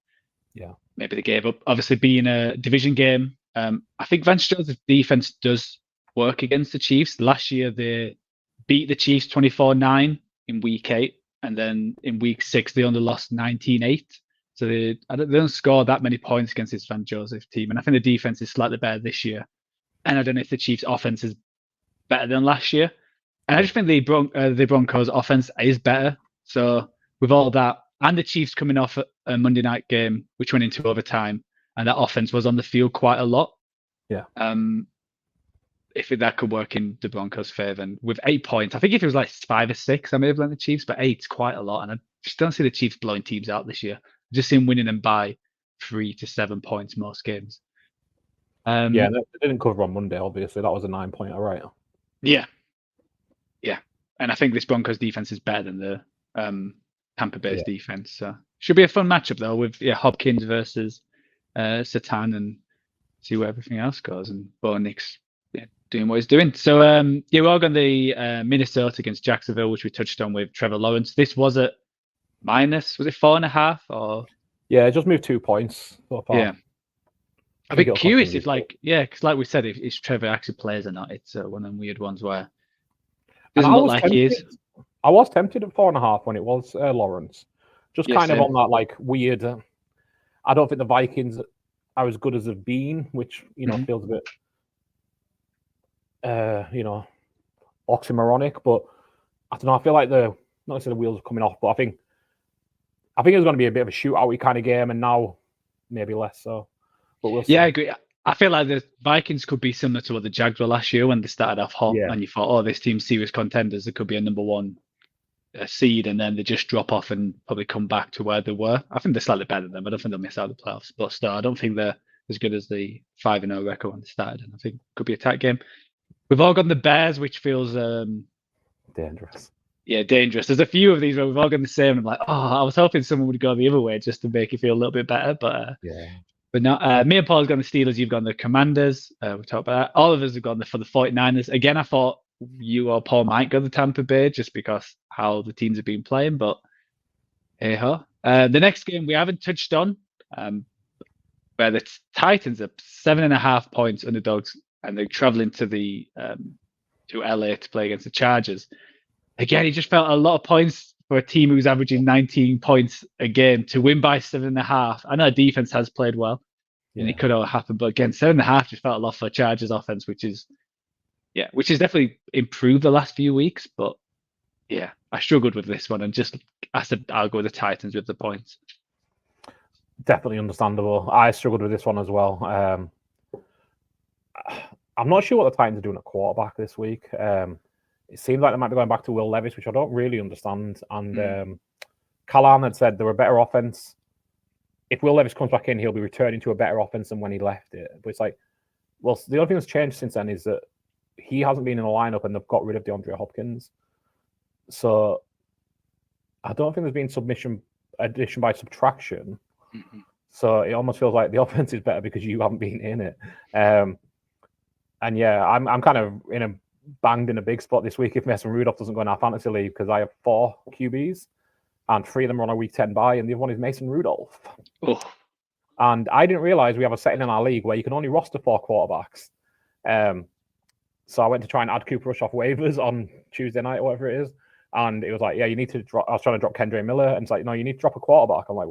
maybe they gave up. Obviously, being a division game, I think Vance Joseph's defense does work against the Chiefs. Last year, they beat the Chiefs 24-9 in week 8. And then in week 6, they only lost 19-8. So they don't score that many points against this Vance Joseph team. And I think the defense is slightly better this year. And I don't know if the Chiefs' offense is better than last year. And I just think the Broncos' offense is better. So with all that, and the Chiefs coming off a Monday night game, which went into overtime, and that offense was on the field quite a lot. Yeah. If that could work in the Broncos' favor, and with 8 points, I think if it was like 5 or 6, I may have lent the Chiefs, but 8's quite a lot, and I just don't see the Chiefs blowing teams out this year. I just see them winning them by 3 to 7 points most games. They didn't cover on Monday. Obviously, that was a 9-pointer, right? Yeah, and I think this Broncos defense is better than the Tampa Bay's defense. So should be a fun matchup though, with Hopkins versus Satan, and see where everything else goes. And Bo Nix doing what he's doing. So we're all going the Minnesota against Jacksonville, which we touched on with Trevor Lawrence. This was at minus, was it 4.5 or? Yeah, it just moved 2 points so far. Yeah. I'd be curious if because like we said, if Trevor actually plays or not. It's one of them weird ones where it doesn't look like he is. I was tempted at 4.5 when it was Lawrence. Just kind of on that like weird. I don't think the Vikings are as good as they've been, which feels a bit oxymoronic. But I don't know. I feel like not necessarily the wheels are coming off, but I think it was going to be a bit of a shootout kind of game, and now maybe less so. But we'll see. Yeah, I agree. I feel like the Vikings could be similar to what the Jags were last year when they started off hot, and you thought, this team's serious contenders. There could be a number 1 seed, and then they just drop off and probably come back to where they were. I think they're slightly better than them. I don't think they'll miss out the playoffs, but still, I don't think they're as good as the 5-0 record when they started, and I think it could be a tight game. We've all got the Bears, which feels dangerous. Yeah, dangerous. There's a few of these where we've all got the same. And I'm like, oh, I was hoping someone would go the other way just to make it feel a little bit better, but yeah. But no, me and Paul's gone the Steelers. You've gone the Commanders. We talked about that. All of us have gone for the 49ers. Again, I thought you or Paul might go the Tampa Bay just because how the teams have been playing. But hey ho. The next game we haven't touched on, where the Titans are 7.5 points underdogs, and they're traveling to the to LA to play against the Chargers. Again, it just felt a lot of points for a team who's averaging 19 points a game to win by 7.5. I know defense has played well, and it could all happen, but again, 7.5 just felt a lot for Chargers offense, which is definitely improved the last few weeks. But yeah, I struggled with this one, and I said I'll go with the Titans with the points. Definitely understandable. I struggled with this one as well. I'm not sure what the Titans are doing at quarterback this week. It seems like they might be going back to Will Levis, which I don't really understand. And Callahan had said they were a better offense. If Will Levis comes back in, he'll be returning to a better offense than when he left it. But it's like, well, the only thing that's changed since then is that he hasn't been in the lineup and they've got rid of DeAndre Hopkins. So I don't think there's been addition by subtraction. Mm-hmm. So it almost feels like the offense is better because you haven't been in it. And yeah, I'm kind of banged in a big spot this week if Mason Rudolph doesn't go in our fantasy league, because I have 4 QBs and 3 of them are on a week 10 bye, and the other one is Mason Rudolph. Oh. And I didn't realize we have a setting in our league where you can only roster 4 quarterbacks. So I went to try and add Cooper Rush off waivers on Tuesday night or whatever it is, and it was like, yeah, you need to drop. I was trying to drop Kendre Miller, and it's like, no, you need to drop a quarterback. I'm like,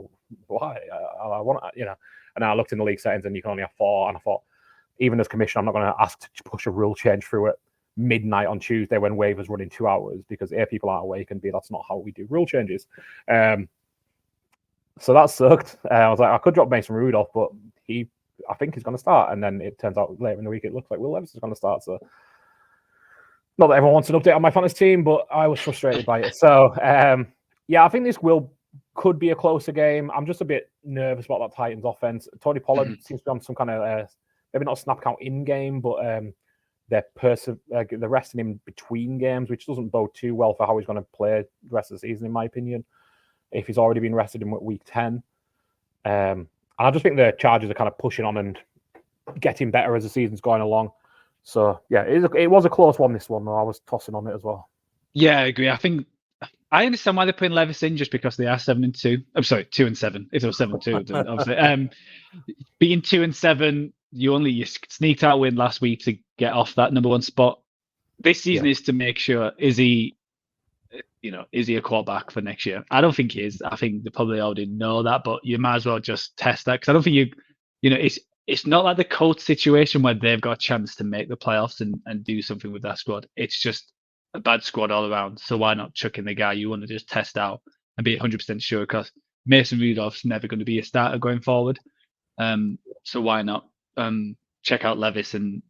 why? I want to, And I looked in the league settings, and you can only have 4. And I thought, even as commissioner, I'm not going to ask to push a rule change through at midnight on Tuesday when waivers run in 2 hours, because A, people aren't awake, and B, that's not how we do rule changes. So that sucked. I was like, I could drop Mason Rudolph, but I think he's going to start. And then it turns out later in the week, it looks like Will Levis is going to start. So not that everyone wants an update on my fantasy team, but I was frustrated by it. So yeah, I think this could be a closer game. I'm just a bit nervous about that Titans offense. Tony Pollard seems to be on some kind of maybe not a snap count in game, but they're resting him between games, which doesn't bode too well for how he's going to play the rest of the season, in my opinion, if he's already been rested in week 10. And I just think the Chargers are kind of pushing on and getting better as the season's going along. So yeah, it was a close one, this one, though. I was tossing on it as well. Yeah, I agree. I understand why they're putting Levis in, just because they are 7-2. I'm sorry, 2-7. If it was 7-2, then obviously being 2-7, you sneaked out a win last week to get off that number 1 spot. This season is to make sure, is he a quarterback for next year? I don't think he is. I think they probably already know that, but you might as well just test that, because I don't think it's not like the Colts situation where they've got a chance to make the playoffs and do something with that squad. It's just a bad squad all around. So why not chuck in the guy you want to just test out and be 100% sure? Because Mason Rudolph's never going to be a starter going forward. So why not check out Levis and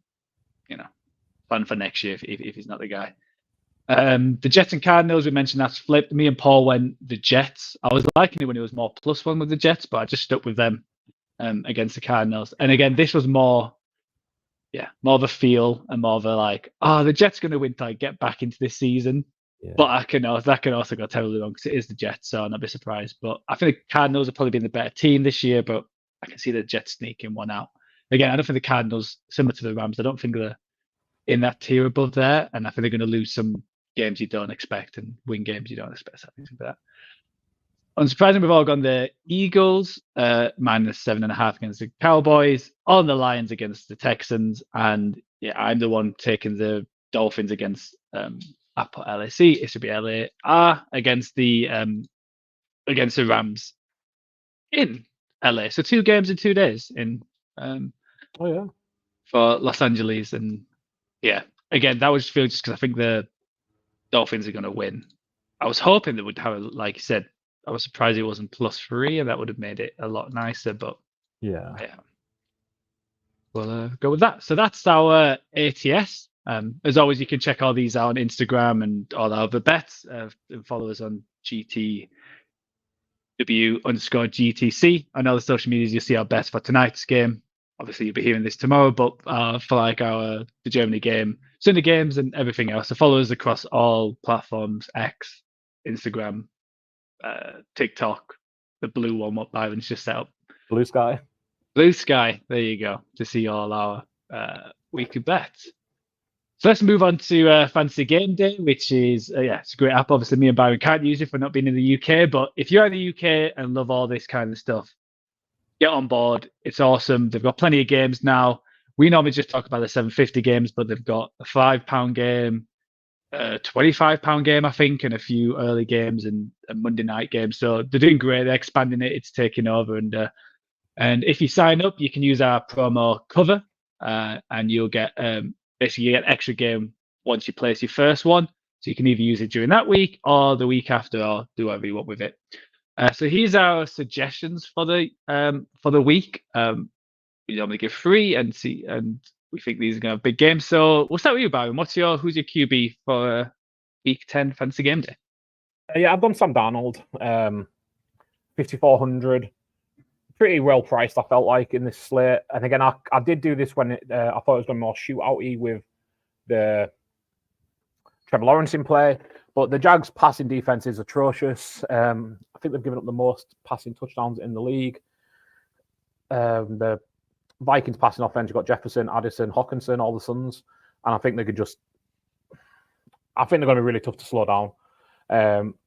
plan for next year if he's not the guy. The Jets and Cardinals, we mentioned that's flipped. Me and Paul went the Jets. I was liking it when it was more +1 with the Jets, but I just stuck with them against the Cardinals. And again, this was more of a feel and more of a like, the Jets going to win to get back into this season. Yeah. But that can also go terribly wrong, because it is the Jets, so I'll not be surprised. But I think the Cardinals have probably been the better team this year, but I can see the Jets sneaking one out. Again, I don't think the Cardinals, similar to the Rams, I don't think they're in that tier above there, and I think they're going to lose some games you don't expect and win games you don't expect. So I think that. Unsurprisingly, we've all gone the Eagles, -7.5 against the Cowboys, on the Lions against the Texans, and I'm the one taking the Dolphins against I put LAC. It should be LAR against the Rams in LA. So 2 games in 2 days in for Los Angeles, and again, that was just because I think the Dolphins are going to win. I was hoping they would have, like you said, I was surprised it wasn't +3, and that would have made it a lot nicer. But yeah, we'll go with that. So that's our ATS. As always, you can check all these out on Instagram and all our other bets. And follow us on GTW_GTC. On other social medias, you'll see our bets for tonight's game. obviously you'll be hearing this tomorrow, but for like the Germany game, Sunday games, and everything else. So follow us across all platforms: X, Instagram, TikTok, the blue one what Byron's just set up. Blue Sky. Blue Sky, there you go, to see all our weekly bets. So let's move on to Fantasy Gameday, which is, it's a great app. Obviously, me and Byron can't use it for not being in the UK, but if you're in the UK and love all this kind of stuff, get on board. It's awesome. They've got plenty of games now. We normally just talk about the 750 games, but they've got a £5 game, a £25 game, I think, and a few early games and a Monday night game. So they're doing great. They're expanding it. It's taking over. And if you sign up, you can use our promo cover, and you'll get basically you get extra game once you place your first one. So you can either use it during that week or the week after, or do whatever you want with it. So here's our suggestions for the week. We normally give 3 and we think these are going to have big games. So we'll start with you, Byron. Who's your QB for week 10 Fantasy Gameday? I've done Sam Darnold, 5,400. Pretty well priced, I felt like, in this slate. And again, I did do this when I thought it was going to be more shootout-y with the Trevor Lawrence in play. But the Jags' passing defense is atrocious. I think they've given up the most passing touchdowns in the league. The Vikings passing offense, you've got Jefferson, Addison, Hawkinson, all the sons. And I think they're going to be really tough to slow down.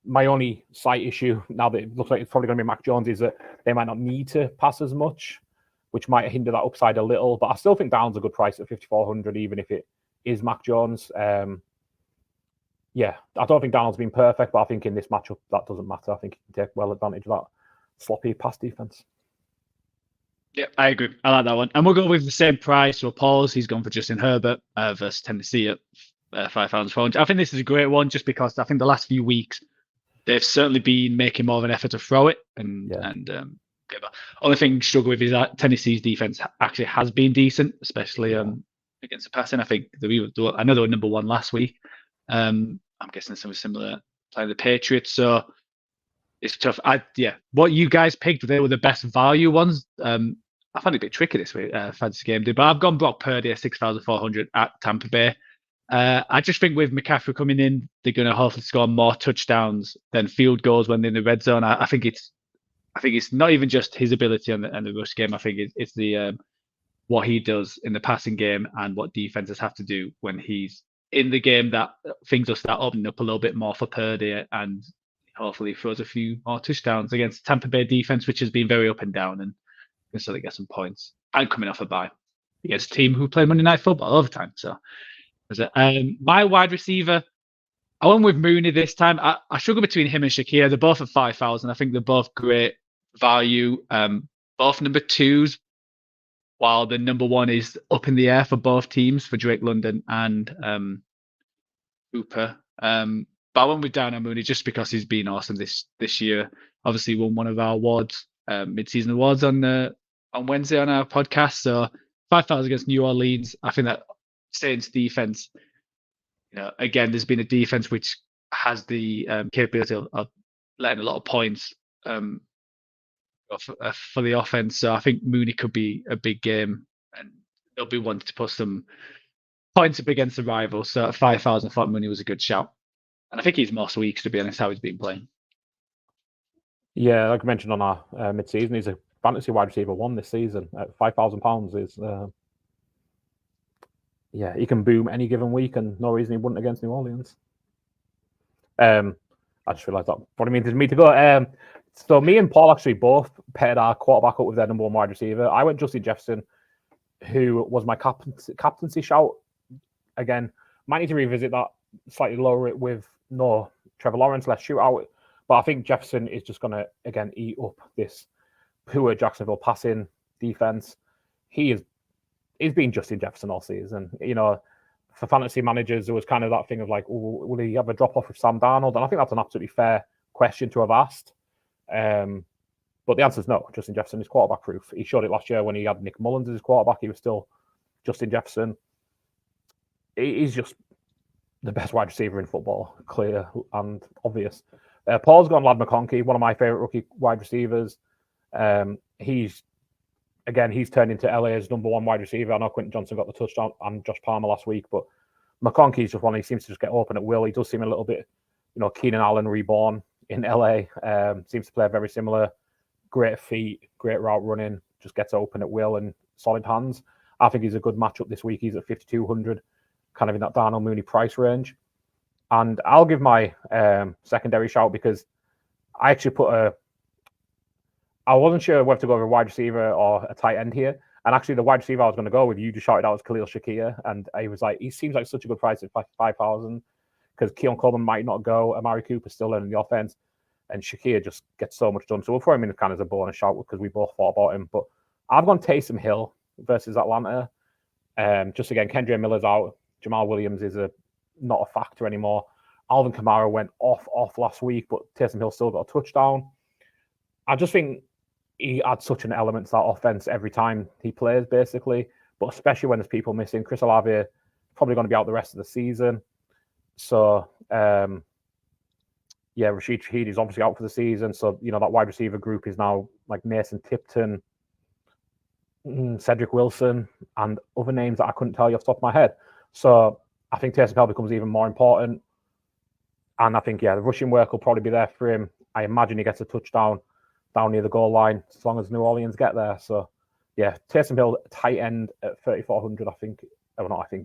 My only slight issue, now that it looks like it's probably going to be Mac Jones, is that they might not need to pass as much, which might hinder that upside a little. But I still think Down's a good price at 5,400, even if it is Mac Jones. I don't think Darnold's been perfect, but I think in this matchup, that doesn't matter. I think he can take well advantage of that sloppy pass defense. Yeah, I agree. I like that one. And we'll go with the same price. So Paul's, he's gone for Justin Herbert versus Tennessee at 5,400. I think this is a great one just because I think the last few weeks they've certainly been making more of an effort to throw it and get that. Only thing to struggle with is that Tennessee's defense actually has been decent, especially against the passing. I think I know they were number 1 last week. I'm guessing something similar playing the Patriots. So it's tough. What you guys picked, they were the best value ones. I found it a bit tricky this week, Fantasy Gameday, but I've gone Brock Purdy at 6,400 at Tampa Bay. I just think with McCaffrey coming in, they're going to hopefully score more touchdowns than field goals when they're in the red zone. I think it's not even just his ability on the rush game. I think it's the what he does in the passing game and what defenses have to do when he's in the game that things will start opening up a little bit more for Purdy, and hopefully throws a few more touchdowns against Tampa Bay defense, which has been very up and down, and can sort of get some points. And coming off a bye against a team who play Monday Night Football all the time. So my wide receiver, I went with Mooney this time. I struggle between him and Shakir. They're both at 5,000. I think they're both great value. Both number 2s, while the number 1 is up in the air for both teams, for Drake London and Hooper. But I went with Darnell Mooney just because he's been awesome this year. Obviously won one of our awards, mid-season awards on Wednesday on our podcast. So 5,000 against New Orleans. I think that Saints defense, again, there's been a defense which has the capability of letting a lot of points for the offense. So I think Mooney could be a big game, and they'll be wanting to put some points up against the rivals. So at 5,000, I thought Mooney was a good shout. And I think he's most weeks, to be honest, how he's been playing. Yeah, like I mentioned on our mid-season, he's a fantasy wide receiver 1 this season at £5,000. Is he can boom any given week, and no reason he wouldn't against New Orleans. I just realised that probably means me to go. So me and Paul actually both paired our quarterback up with their number 1 wide receiver. I went Justin Jefferson, who was my captaincy shout. Again, might need to revisit that, slightly lower it with no Trevor Lawrence, less shootout. But I think Jefferson is just going to, again, eat up this poor Jacksonville passing defense. He's been Justin Jefferson all season. For fantasy managers, there was kind of that thing of like, will he have a drop-off with Sam Darnold? And I think that's an absolutely fair question to have asked. But the answer is no. Justin Jefferson is quarterback proof. He showed it last year when he had Nick Mullins as his quarterback. He was still Justin Jefferson. He's just the best wide receiver in football, clear and obvious. Paul's gone Lad McConkey, one of my favorite rookie wide receivers. He's again, he's turned into LA's number one wide receiver. I know Quentin Johnson got the touchdown and Josh Palmer last week, but McConkey's just one. He seems to just get open at will. He does seem a little bit, Keenan Allen reborn in LA. Seems to play very similar. Great feet, great route running, just gets open at will and solid hands. I think he's a good matchup this week. He's at 5,200, kind of in that Darnell Mooney price range. And I'll give my secondary shout because I actually I wasn't sure whether to go with a wide receiver or a tight end here. And actually, the wide receiver I was going to go with, you just shouted out, was Khalil Shakir. And I was like, he seems like such a good price at 5,000 because Keon Coleman might not go. Amari Cooper's still learning the offense. And Shakir just gets so much done. So we'll throw him in kind of as a bonus shout because we both thought about him. But I've gone Taysom Hill versus Atlanta. Just again, Kendra Miller's out. Jamal Williams is not a factor anymore. Alvin Kamara went off last week, but Taysom Hill still got a touchdown. I just think he adds such an element to that offense every time he plays, basically. But especially when there's people missing. Chris Olave probably going to be out the rest of the season. So, Rashid Shaheed is obviously out for the season. So, that wide receiver group is now like Mason Tipton, Cedric Wilson, and other names that I couldn't tell you off the top of my head. So I think Taysom Hill becomes even more important. And I think, the rushing work will probably be there for him. I imagine he gets a touchdown down near the goal line as long as New Orleans get there. So, Taysom Hill, tight end at 3,400,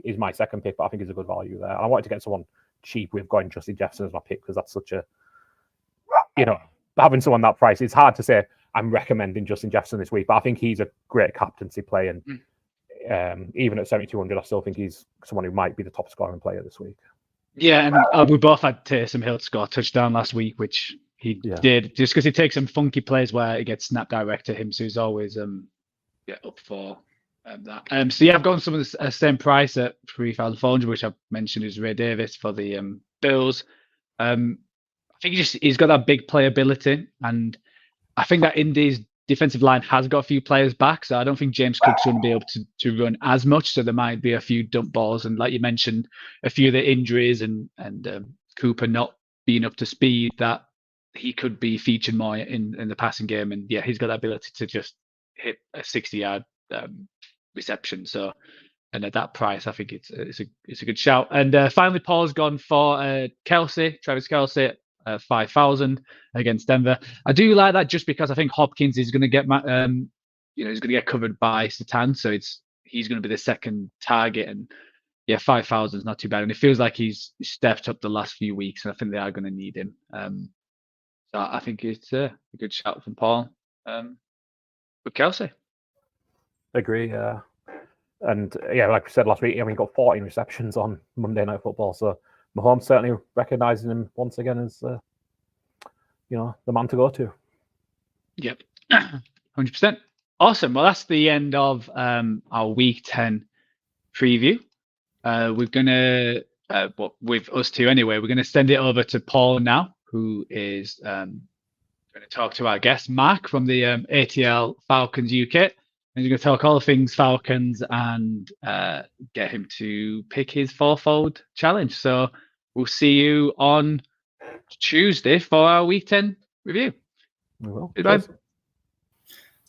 is my second pick, but I think he's a good value there. And I wanted to get someone cheap with going Justin Jefferson as my pick because that's such a, having someone that price, it's hard to say I'm recommending Justin Jefferson this week, but I think he's a great captaincy play. And even at 7,200, I still think he's someone who might be the top scoring player this week. Yeah, and we both had Taysom Hill score a touchdown last week, which he did, just because he takes some funky plays where it gets snapped direct to him. So he's always up for that. I've gone some of the same price at 3,400, which I've mentioned is Ray Davis for the Bills. I think he's got that big playability, and I think that Indy's defensive line has got a few players back, so I don't think James Cook's going to be able to run as much. So there might be a few dump balls, and like you mentioned, a few of the injuries and Cooper not being up to speed, that he could be featured more in the passing game. And he's got that ability to just hit a 60-yard reception. So, and at that price, I think it's a good shout. And finally, Paul's gone for Travis Kelce. 5,000 against Denver. I do like that just because I think Hopkins is going to get, he's going to get covered by Satan, so he's going to be the second target. And 5,000 is not too bad, and it feels like he's stepped up the last few weeks, and I think they are going to need him. So I think it's a good shout from Paul. With Kelce, agree. And like we said last week, he got 14 receptions on Monday Night Football, so Mahomes certainly recognizing him once again as, the man to go to. Yep, 100%. Awesome. Well, that's the end of our Week 10 preview. We're going to, with us two anyway, we're going to send it over to Paul now, who is going to talk to our guest, Mark, from the ATL Falcons UK. And he's going to talk all things Falcons and get him to pick his fourfold challenge. So we'll see you on Tuesday for our Week 10 review. We will. Goodbye.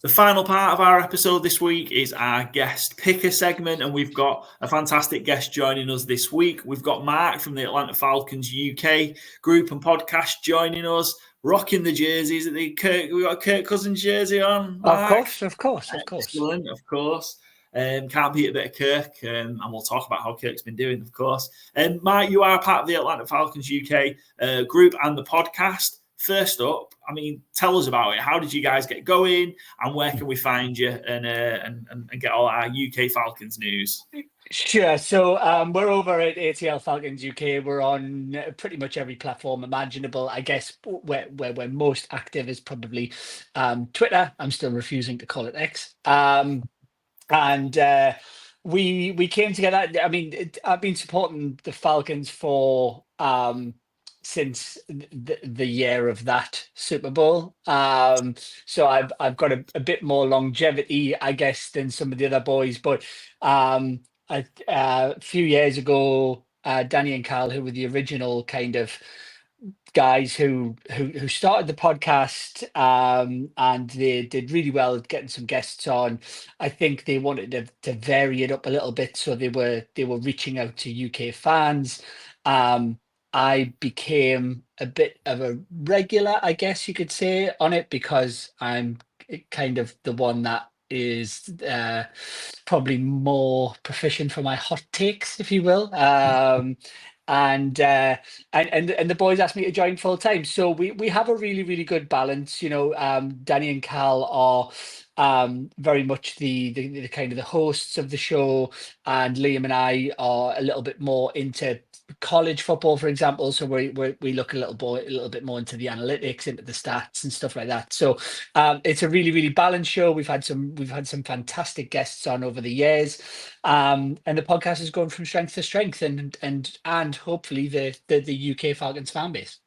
The final part of our episode this week is our guest picker segment, and we've got a fantastic guest joining us this week. We've got Mark from the Atlanta Falcons UK group and podcast joining us, rocking the jerseys. We got a Kirk Cousins jersey on. Mark. Of course. Excellent, of course. Can't beat a bit of Kirk, and we'll talk about how Kirk's been doing, of course. And Mark, you are part of the Atlanta Falcons UK group and the podcast. First up, tell us about it. How did you guys get going, and where can we find you and get all our UK Falcons news? Sure. So we're over at ATL Falcons UK. We're on pretty much every platform imaginable. I guess where we're most active is probably Twitter. I'm still refusing to call it X. And we came together. I've been supporting the Falcons for since the year of that Super Bowl. So I've got a bit more longevity, I guess, than some of the other boys. But a few years ago, Danny and Carl, who were the original kind of guys who started the podcast, and they did really well getting some guests on. I think they wanted to vary it up a little bit, so they were reaching out to UK fans. I became a bit of a regular, I guess you could say, on it, because I'm kind of the one that is probably more proficient for my hot takes, if you will. And the boys asked me to join full time, so we have a really good balance. Danny and Cal are very much the kind of the hosts of the show, and Liam and I are a little bit more into college football, for example. So we look a little bit more into the analytics, into the stats and stuff like that. So it's a really balanced show. We've had some fantastic guests on over the years, and the podcast has gone from strength to strength, and hopefully the UK Falcons fan base.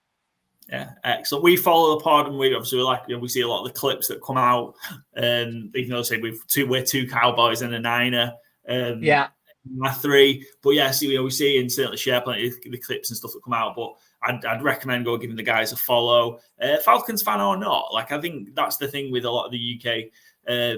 Yeah, excellent. We follow the pod, and we obviously we see a lot of the clips that come out. Even though say we're two Cowboys and a Niner. My three, but yeah, we see and certainly share plenty of the clips and stuff that come out. But I'd recommend go giving the guys a follow, Falcons fan or not. Like, I think that's the thing with a lot of the UK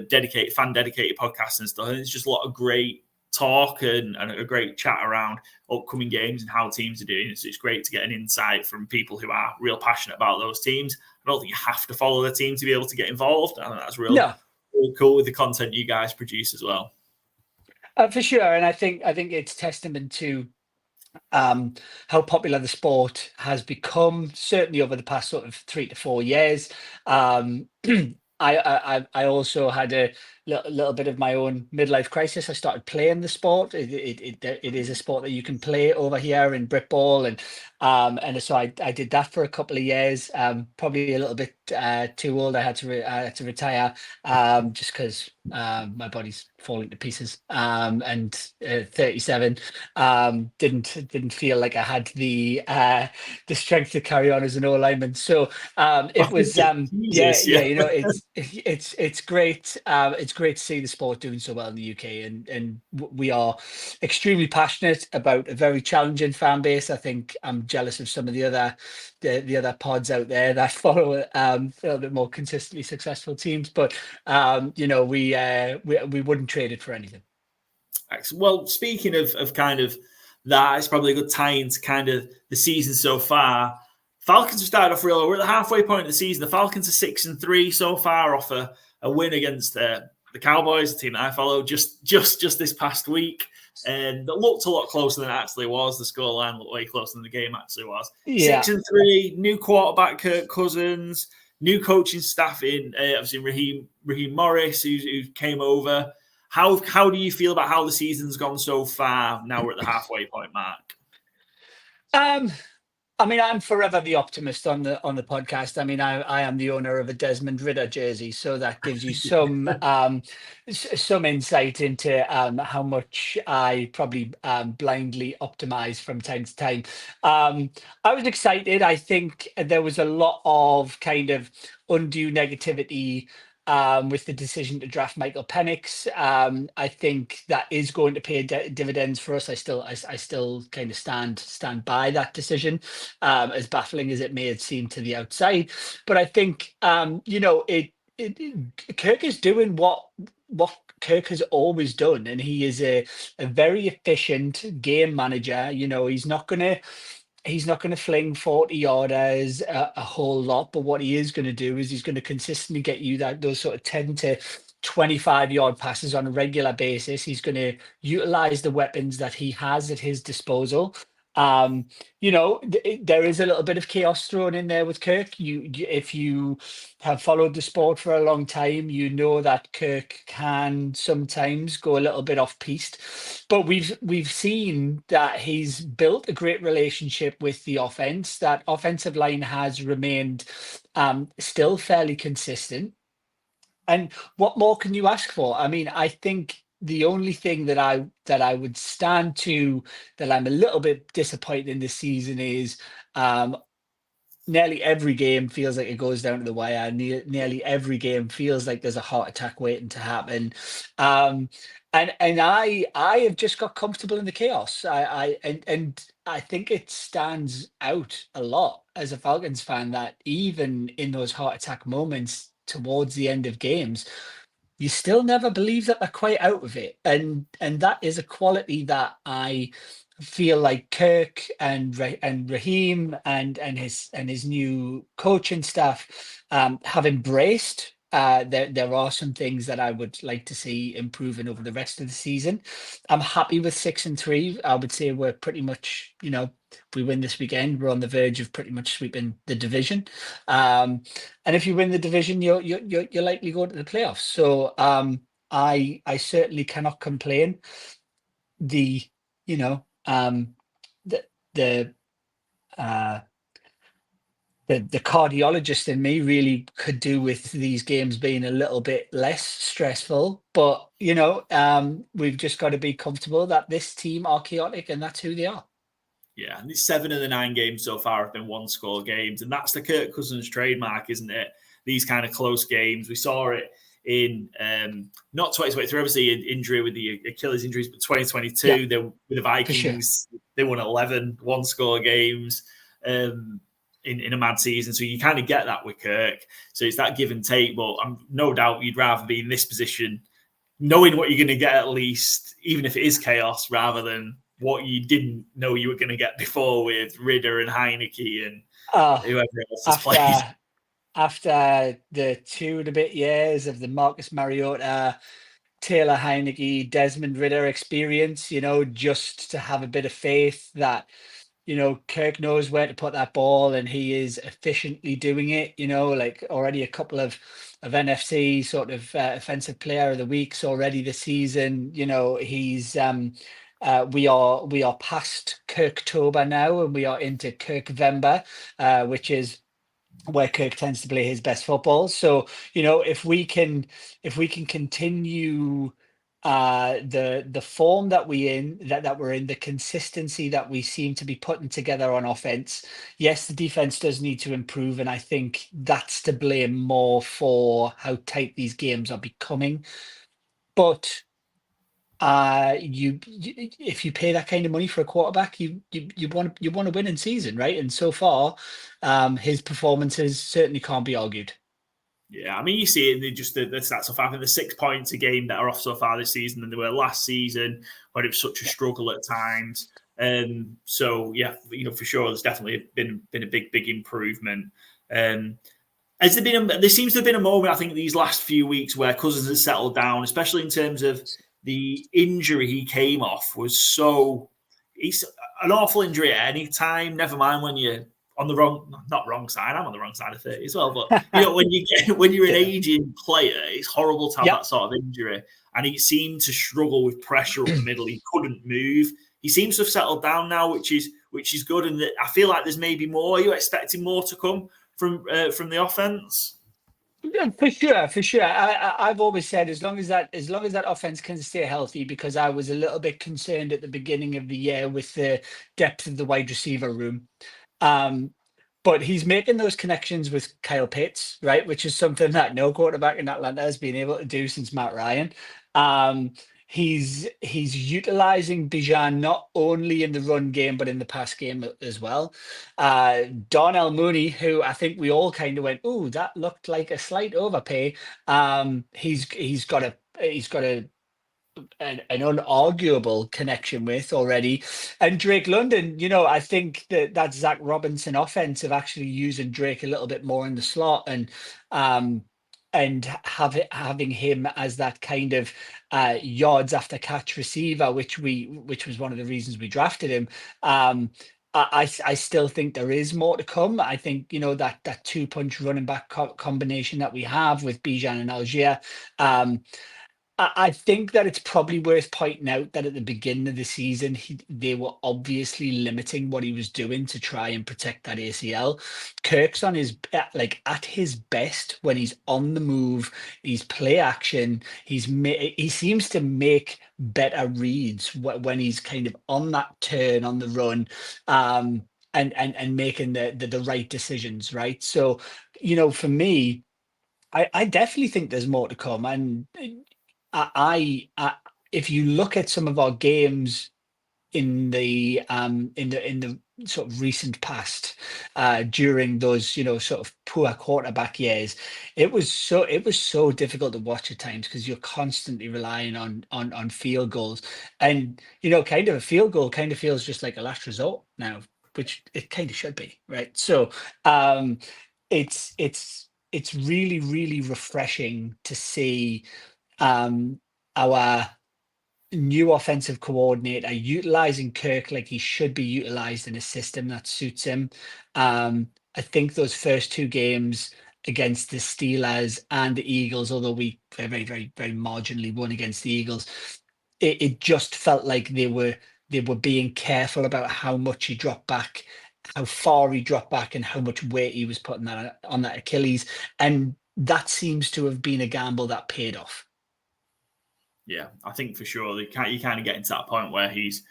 dedicated podcasts and stuff. And it's just a lot of great talk and a great chat around upcoming games and how teams are doing. It's great to get an insight from people who are real passionate about those teams. I don't think you have to follow the team to be able to get involved. I think that's really cool with the content you guys produce as well. For sure, and I think it's testament to how popular the sport has become, certainly over the past sort of 3 to 4 years. I also had a little bit of my own midlife crisis. I started playing the sport. It is a sport that you can play over here in Britball, and so I did that for a couple of years. Probably a little bit too old. I had to retire just because my body's falling to pieces. And 37, didn't feel like I had the strength to carry on as an O-lineman. So it was it's great. It's great to see the sport doing so well in the UK, and we are extremely passionate about a very challenging fan base. I think I'm jealous of some of the other pods out there that follow a little bit more consistently successful teams, but we wouldn't trade it for anything. Well, speaking of kind of that, it's probably a good tie into kind of the season so far. Falcons have started off real. We're at the halfway point of the season. The Falcons are 6-3 so far off a win against the Cowboys, the team that I follow, just this past week. And that looked a lot closer than it actually was. The scoreline looked way closer than the game actually was. 6-3, new quarterback Kirk Cousins, new coaching staff in obviously Raheem Morris, who came over. How do you feel about how the season's gone so far? Now we're at the halfway point mark. I mean, I'm forever the optimist on the podcast. I mean, I am the owner of a Desmond Ridder jersey, so that gives you some insight into how much I probably blindly optimize from time to time. I was excited. I think there was a lot of kind of undue negativity with the decision to draft Michael Penix. I think that is going to pay dividends for us. I still kind of stand by that decision, as baffling as it may have seemed to the outside. But I think Kirk is doing what Kirk has always done, and he is a very efficient game manager. He's not going to fling 40-yarders a whole lot, but what he is going to do is he's going to consistently get you those sort of 10 to 25-yard passes on a regular basis. He's going to utilize the weapons that he has at his disposal. There is a little bit of chaos thrown in there with Kirk. If you have followed the sport for a long time, you know that Kirk can sometimes go a little bit off piste. But we've seen that he's built a great relationship with the offense. That offensive line has remained still fairly consistent. And what more can you ask for? I mean, I think the only thing that I would stand to that I'm a little bit disappointed in this season is nearly every game feels like it goes down to the wire. Nearly every game feels like there's a heart attack waiting to happen. And I have just got comfortable in the chaos. I think it stands out a lot. as a Falcons fan that even in those heart attack moments towards the end of games, you still never believe that they're quite out of it. And that is a quality that I feel like Kirk and Raheem and his new coaching staff have embraced. There are some things that I would like to see improving over the rest of the season. I'm happy with 6-3. I would say we're pretty much, if we win this weekend, we're on the verge of pretty much sweeping the division. And if you win the division, you're likely going to the playoffs. So I certainly cannot complain. The the cardiologist in me really could do with these games being a little bit less stressful, but we've just got to be comfortable that this team are chaotic and that's who they are. Yeah, and 7 of the 9 games so far have been one-score games, and that's the Kirk Cousins trademark, isn't it? These kind of close games. We saw it in not 2023, obviously an injury with the Achilles injuries, but 2022, with the Vikings, they won 11 one-score games in a mad season. So you kind of get that with Kirk. So it's that give and take, but I'm no doubt you'd rather be in this position, knowing what you're going to get at least, even if it is chaos, rather than what you didn't know you were going to get before with Ridder and Heineke and whoever else has played. After the 2 and a bit years of the Marcus Mariota, Taylor Heineke, Desmond Ridder experience, just to have a bit of faith that, Kirk knows where to put that ball and he is efficiently doing it, like already a couple of NFC sort of offensive player of the weeks already this season. He's we are past Kirktober now and we are into Kirkvember, which is where Kirk tends to play his best football. So, if we can continue the form that we're in, the consistency that we seem to be putting together on offense, yes, the defense does need to improve, and I think that's to blame more for how tight these games are becoming. But if you pay that kind of money for a quarterback, you want to win in season, right? And so far, his performances certainly can't be argued. Yeah, I mean, you see it in the stats of having the 6 points a game that are off so far this season than they were last season, where it was such a struggle at times. So yeah, for sure, there's definitely been a big improvement. There seems to have been a moment, I think, these last few weeks where Cousins has settled down, especially in terms of the injury he came off it's an awful injury at any time. Never mind when you're on the wrong side. I'm on the wrong side of 30 as well. But when you're an aging player, it's horrible to have that sort of injury. And he seemed to struggle with pressure up the middle. He couldn't move. He seems to have settled down now, which is good. And I feel like there's maybe more. Are you expecting more to come from the offense? Yeah, for sure. I've always said as long as that offense can stay healthy, because I was a little bit concerned at the beginning of the year with the depth of the wide receiver room. But he's making those connections with Kyle Pitts, right? Which is something that no quarterback in Atlanta has been able to do since Matt Ryan. He's utilizing Bijan not only in the run game but in the pass game as well. Darnell Mooney, who I think we all kind of went, "Ooh, that looked like a slight overpay." He's got an unarguable connection with already. And Drake London, I think that Zach Robinson offense of actually using Drake a little bit more in the slot and having him as that kind of yards after catch receiver, which was one of the reasons we drafted him. I still think there is more to come. I think that 2-punch running back combination that we have with Bijan and Algier. I think that it's probably worth pointing out that at the beginning of the season, they were obviously limiting what he was doing to try and protect that ACL. Kirk's at his best when he's on the move, he's play action, he seems to make better reads when he's kind of on that turn, on the run, and making the right decisions, right? So, for me, I definitely think there's more to come. And I if you look at some of our games in the sort of recent past, during those sort of poor quarterback years. It was so difficult to watch at times because you're constantly relying on field goals, and kind of a field goal kind of feels just like a last resort now, which it kind of should be, right? So it's really, really refreshing to see our new offensive coordinator utilizing Kirk like he should be utilized in a system that suits him. I think those first two games against the Steelers and the Eagles, although we very, very, very marginally won against the Eagles, it just felt like they were being careful about how much he dropped back, how far he dropped back, and how much weight he was putting on that Achilles. And that seems to have been a gamble that paid off. Yeah, I think for sure you kind of get into that point where he's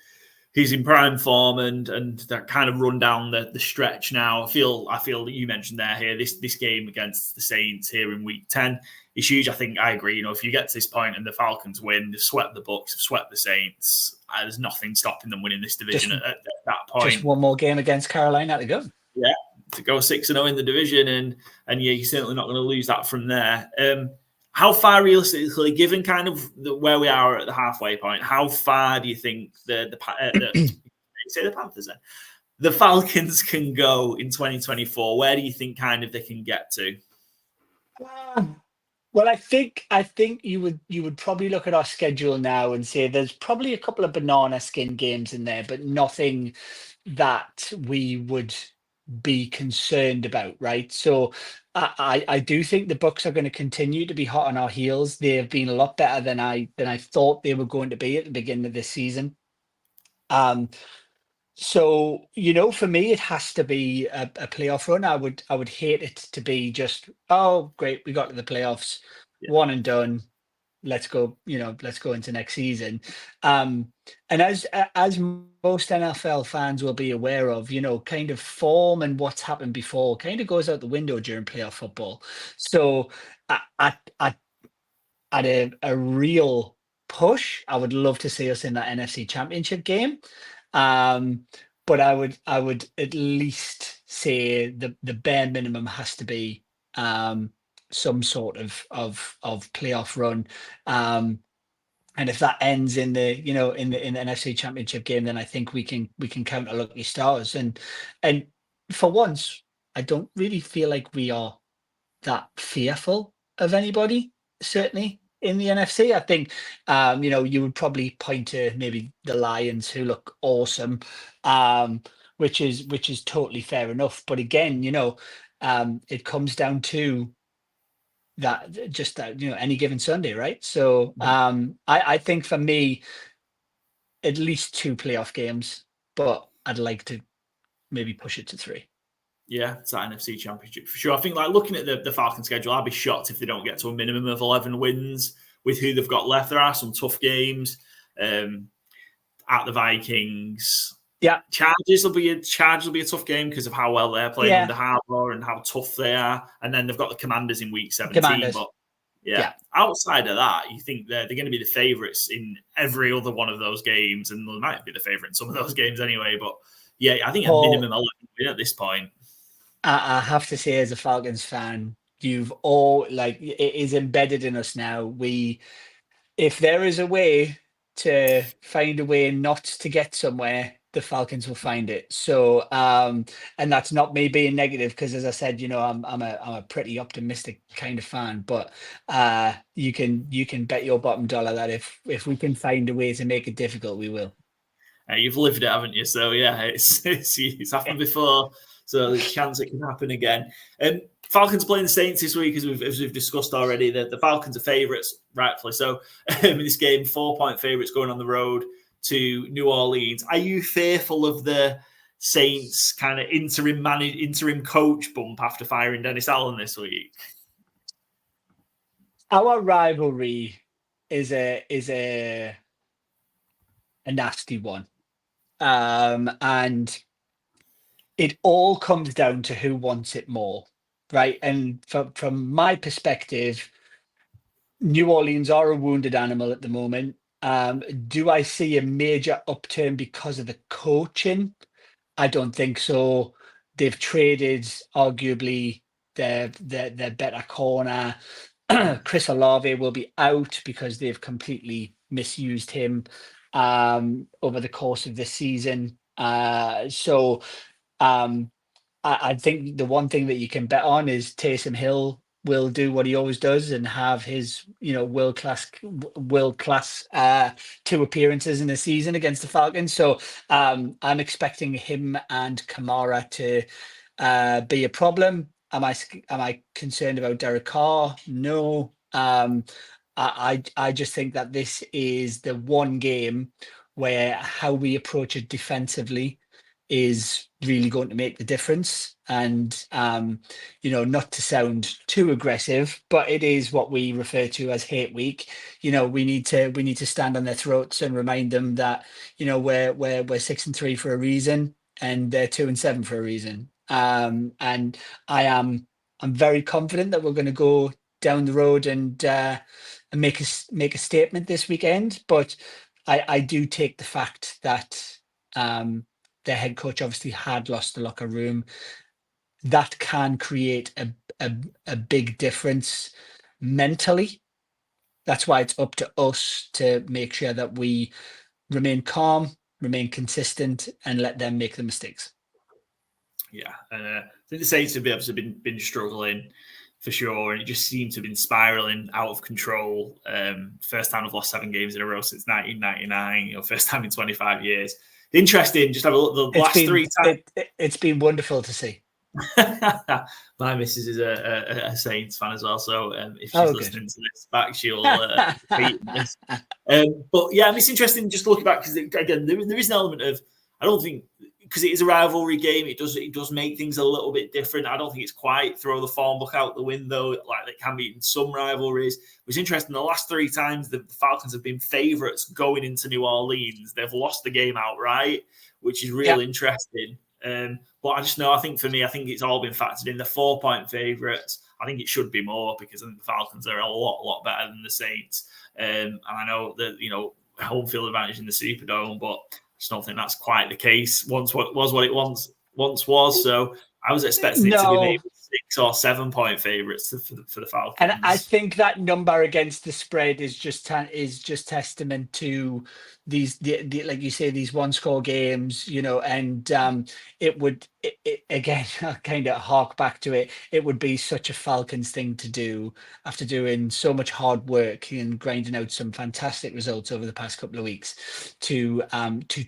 in prime form and that kind of run down the stretch now. I feel that you mentioned here this game against the Saints here in week 10 is huge. I think I agree. If you get to this point and the Falcons win, they've swept the Bucs, they've swept the Saints. There's nothing stopping them winning this division at that point. Just one more game against Carolina to go. Yeah, to go 6-0 in the division, and yeah, you're certainly not going to lose that from there. How far realistically, given kind of where we are at the halfway point, how far do you think the Panthers then? The Falcons can go in 2024? Where do you think kind of they can get to? Well, I think you would probably look at our schedule now and say there's probably a couple of banana skin games in there, but nothing that we would be concerned about, right? So I do think the Bucs are going to continue to be hot on our heels. They have been a lot better than I thought they were going to be at the beginning of this season. So for me, it has to be a playoff run. I would hate it to be just, oh great, we got to the playoffs, one and done. Let's go into next season. And as most NFL fans will be aware of, kind of form and what's happened before kind of goes out the window during playoff football. So at a real push, I would love to see us in that NFC Championship game. But I would at least say the bare minimum has to be some sort of playoff run, and if that ends in the in the NFC Championship game, then I think we can count our lucky stars. And for once, I don't really feel like we are that fearful of anybody, certainly in the NFC. I think you would probably point to maybe the Lions, who look awesome, which is totally fair enough. But again, it comes down to that any given Sunday, right? So I think for me, at least 2 playoff games, but I'd like to maybe push it to 3. Yeah, it's that NFC Championship for sure. I think, like, looking at the Falcons schedule, I'd be shocked if they don't get to a minimum of 11 wins with who they've got left. There are some tough games at the Vikings. Yeah, Chargers will be a tough game because of how well they're playing under Harbaugh and how tough they are. And then they've got the Commanders in week 17. But outside of that, you think they're going to be the favourites in every other one of those games, and they might be the favourite in some of those games anyway. But yeah, I think a minimum 11 win at this point. I have to say, as a Falcons fan, you've all it is embedded in us now. If there is a way to find a way not to get somewhere, the Falcons will find it. So, and that's not me being negative, because as I said, I'm a pretty optimistic kind of fan. But you can bet your bottom dollar that if we can find a way to make it difficult, we will. You've lived it, haven't you? So yeah, it's happened before. So there's a chance it can happen again. Falcons playing the Saints this week, as we've discussed already. The Falcons are favourites, rightfully so. In this game, 4-point favourites going on the road to New Orleans. Are you fearful of the Saints kind of interim coach bump after firing Dennis Allen this week? Our rivalry is a nasty one, and it all comes down to who wants it more, right? And from my perspective, New Orleans are a wounded animal at the moment. Do I see a major upturn because of the coaching? I don't think so. They've traded arguably their better corner. Chris Olave will be out because they've completely misused him over the course of this season. So I think the one thing that you can bet on is Taysom Hill will do what he always does and have his, world class 2 appearances in the season against the Falcons. So I'm expecting him and Kamara to be a problem. Am I concerned about Derek Carr? No. I just think that this is the one game where how we approach it defensively is really going to make the difference. And not to sound too aggressive, but it is what we refer to as hate week. We need to stand on their throats and remind them that we're 6-3 for a reason, and they're 2-7 for a reason. And I'm very confident that we're going to go down the road and make a statement this weekend. But I do take the fact that their head coach obviously had lost the locker room. That can create a big difference mentally. That's why it's up to us to make sure that we remain calm, remain consistent, and let them make the mistakes. Yeah, and I think the Saints have been struggling for sure, and it just seemed to have been spiraling out of control. First time I've lost 7 games in a row since 1999. First time in 25 years. Interesting. Just have a look. The last 3 times. It's been wonderful to see. My missus is a Saints fan as well, so if she's listening to this back, she'll beat this. But yeah, it's interesting just looking back because again, there is an element of, I don't think, because it is a rivalry game, it does make things a little bit different. I don't think it's quite throw the form book out the window like it can be in some rivalries. It was interesting. The last 3 times the Falcons have been favourites going into New Orleans, they've lost the game outright, which is really interesting. But I just know, I think it's all been factored in. The 4-point favourites, I think it should be more because I think the Falcons are a lot better than the Saints. And I know that, home field advantage in the Superdome, but I just don't think that's quite the case. Once what it once was. So I was expecting it to be maybe 6 or 7-point favourites for the Falcons. And I think that number against the spread is just testament to these, like you say, these 1-score games, and it would again, I'll kind of hark back to it. It would be such a Falcons thing to do after doing so much hard work and grinding out some fantastic results over the past couple of weeks to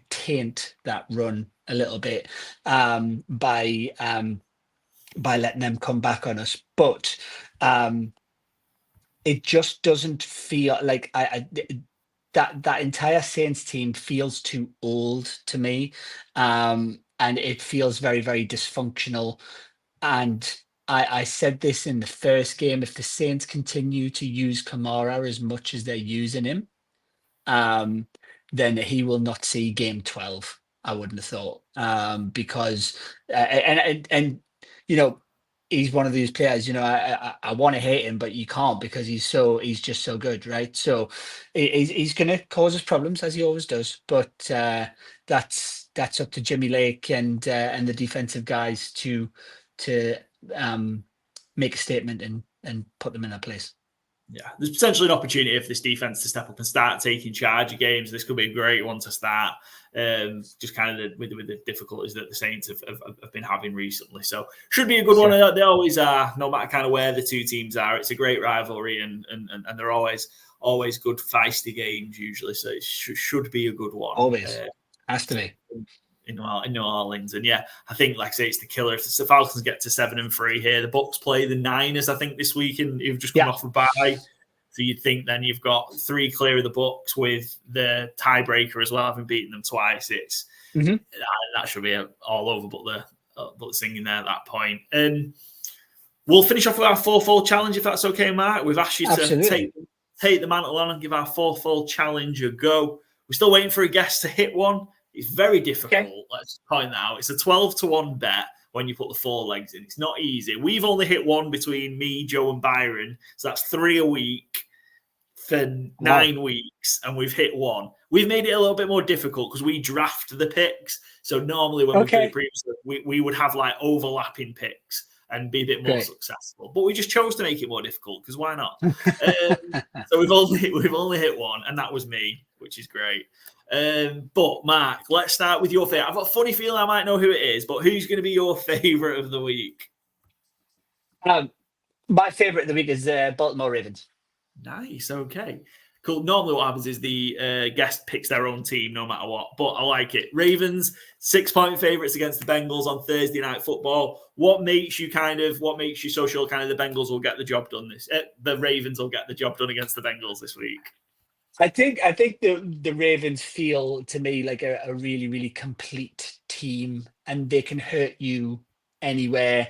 taint that run a little bit by letting them come back on us. But it just doesn't feel like that entire Saints team feels too old to me. And it feels very, very dysfunctional. And I said this in the first game, if the Saints continue to use Kamara as much as they're using him, then he will not see game 12. I wouldn't have thought, because and he's one of these players, I want to hate him, but you can't because he's just so good, right? So he's going to cause us problems as he always does. But that's up to Jimmy Lake and the defensive guys to make a statement and put them in their place. Yeah, there's potentially an opportunity for this defense to step up and start taking charge of games. This could be a great one to start, just kind of with the difficulties that the Saints have been having recently. So should be a good one. They always are, no matter kind of where the 2 teams are. It's a great rivalry, and they're always good feisty games usually. So it should be a good one. Always has to be. In New Orleans. And yeah, I think, like I say, it's the killer. If the Falcons get to 7-3 here, the Bucks play the Niners, I think, this week, and you've just come off a bye. So you'd think then you've got 3 clear of the Bucks with the tiebreaker as well, having beaten them twice. It's that should be all over but the singing there at that point. We'll finish off with our 4-fold challenge, if that's okay, Mark. We've asked you to take the mantle on and give our 4-fold challenge a go. We're still waiting for a guest to hit one. It's very difficult. Okay. Let's point that out. It's a 12-1 bet when you put the 4 legs in. It's not easy. We've only hit one between me, Joe, and Byron. So that's 3 a week. for 9 weeks and we've hit one. We've made it a little bit more difficult because we draft the picks. So normally when we do it previously, we would have like overlapping picks and be a bit more successful. But we just chose to make it more difficult because why not? So we've only hit one, and that was me, which is great. But Mark, let's start with your favorite. I've got a funny feeling I might know who it is, but who's going to be your favorite of the week? My favorite of the week is Baltimore Ravens. Nice. Okay. Cool. Normally what happens is the guest picks their own team no matter what, but I like it. Ravens, 6-point favorites against the Bengals on Thursday Night Football. What makes you so sure kind of the Bengals will get the job done the Ravens will get the job done against the Bengals this week? I think the Ravens feel to me like a really, really complete team, and they can hurt you anywhere.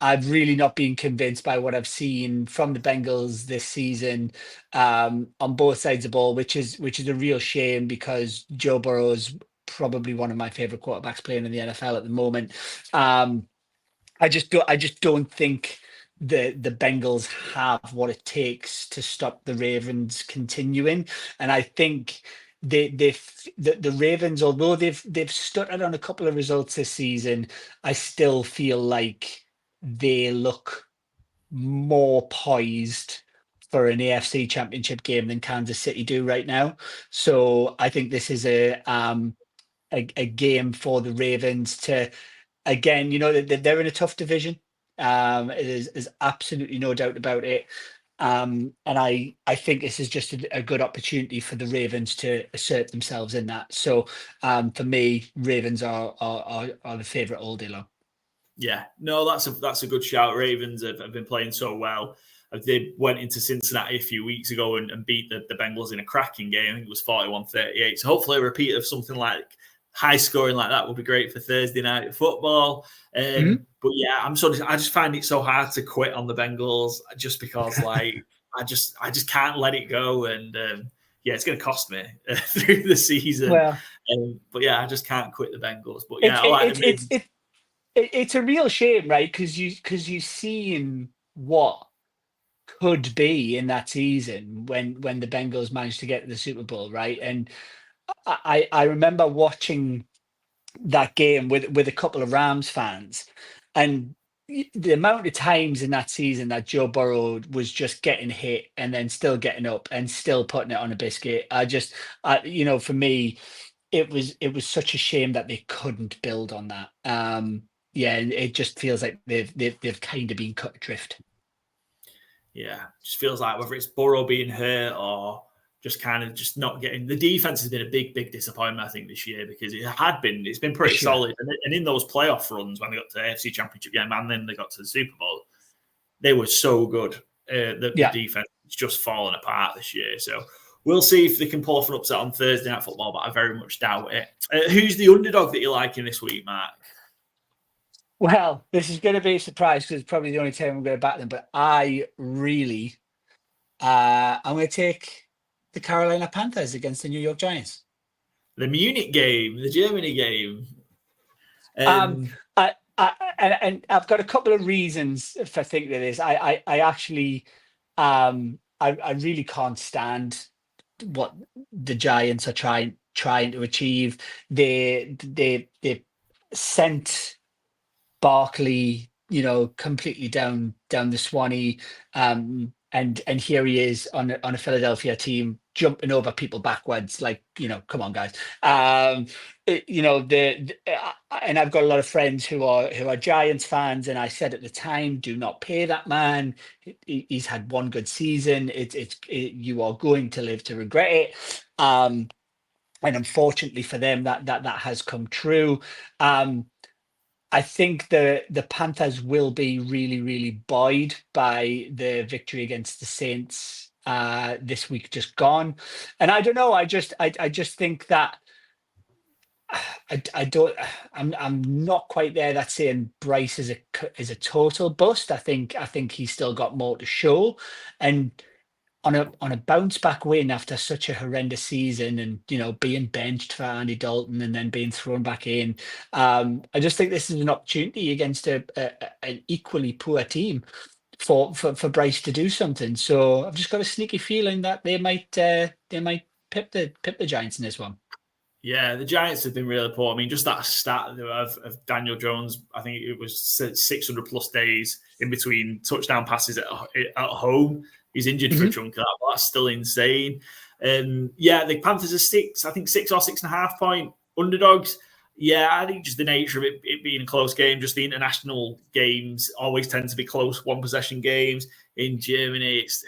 I've really not been convinced by what I've seen from the Bengals this season on both sides of the ball, which is a real shame because Joe Burrow is probably one of my favorite quarterbacks playing in the NFL at the moment. I just don't think the Bengals have what it takes to stop the Ravens continuing, and I think the Ravens, although they've stuttered on a couple of results this season, I still feel like they look more poised for an AFC Championship game than Kansas City do right now. So I think this is a game for the Ravens to, again, they're in a tough division. There's absolutely no doubt about it. And I think this is just a good opportunity for the Ravens to assert themselves in that. So for me, Ravens are the favorite all day long. Yeah, no, that's a good shout. Ravens have been playing so well. They went into Cincinnati a few weeks ago and beat the Bengals in a cracking game. I think it was 41-38. So hopefully a repeat of something like high scoring like that would be great for Thursday Night Football. But yeah, I just find it so hard to quit on the Bengals just because like I just can't let it go. And yeah, it's going to cost me through the season. Well, but yeah, I just can't quit the Bengals. But yeah, it's a real shame, right? Because you seen what could be in that season when the Bengals managed to get to the Super Bowl, right? And I remember watching that game with a couple of Rams fans, and the amount of times in that season that Joe Burrow was just getting hit and then still getting up and still putting it on a biscuit. For me, it was such a shame that they couldn't build on that. Yeah, and it just feels like they've kind of been cut adrift. Yeah, just feels like whether it's Burrow being hurt or just kind of just not getting the defense has been a big disappointment, I think, this year because it's been pretty solid. And in those playoff runs when they got to the AFC Championship game and then they got to the Super Bowl, they were so good. The defense has just fallen apart this year. So we'll see if they can pull off an upset on Thursday Night Football, but I very much doubt it. Who's the underdog that you're liking this week, Mark? Well, this is going to be a surprise because it's probably the only time I'm going to back them. But I really, I'm going to take the Carolina Panthers against the New York Giants. The Munich game, the Germany game. And I've got a couple of reasons for thinking of this. I actually, I really can't stand what the Giants are trying to achieve. They sent Barkley, completely down the Swanee, and here he is on a Philadelphia team jumping over people backwards. Like, come on, guys. And I've got a lot of friends who are Giants fans, and I said at the time, do not pay that man. He's had one good season. You are going to live to regret it. And unfortunately for them, that has come true. I think the Panthers will be really, really buoyed by the victory against the Saints this week just gone. And I don't know, I just think that I'm not quite there. That's saying Bryce is a total bust. I think he's still got more to show. And on a bounce back win after such a horrendous season and being benched for Andy Dalton and then being thrown back in, I just think this is an opportunity against an equally poor team. for Bryce to do something. So I've just got a sneaky feeling that they might pip the Giants in this one. Yeah, the Giants have been really poor. I mean, just that stat of Daniel Jones, I think it was 600 plus days in between touchdown passes at home. He's injured for a chunk of that, but that's still insane. Yeah, the Panthers are 6 or 6.5 point underdogs. Yeah, I think just the nature of it being a close game, just the international games always tend to be close one possession games. In Germany, it's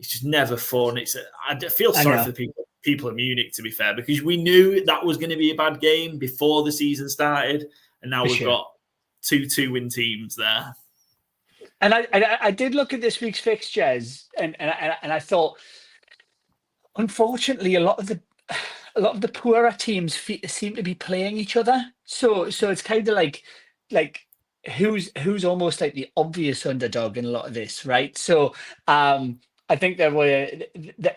just never fun. I feel sorry for the people in Munich, to be fair, because we knew that was going to be a bad game before the season started, and now we've got two win teams there. And I did look at this week's fixtures, and I thought, unfortunately, a lot of the poorer teams seem to be playing each other. So it's kind of like who's almost like the obvious underdog in a lot of this, right? So I think that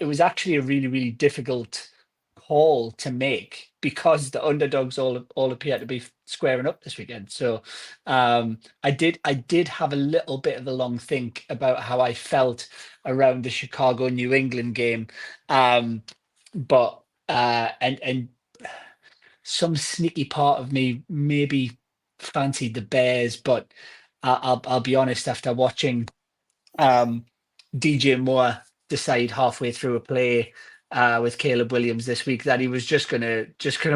it was actually a really, really difficult call to make because the underdogs all appear to be squaring up this weekend. So I did have a little bit of a long think about how I felt around the Chicago New England game, but and some sneaky part of me maybe fancied the Bears, but I'll be honest, after watching DJ Moore decide halfway through a play with Caleb Williams this week that he was just gonna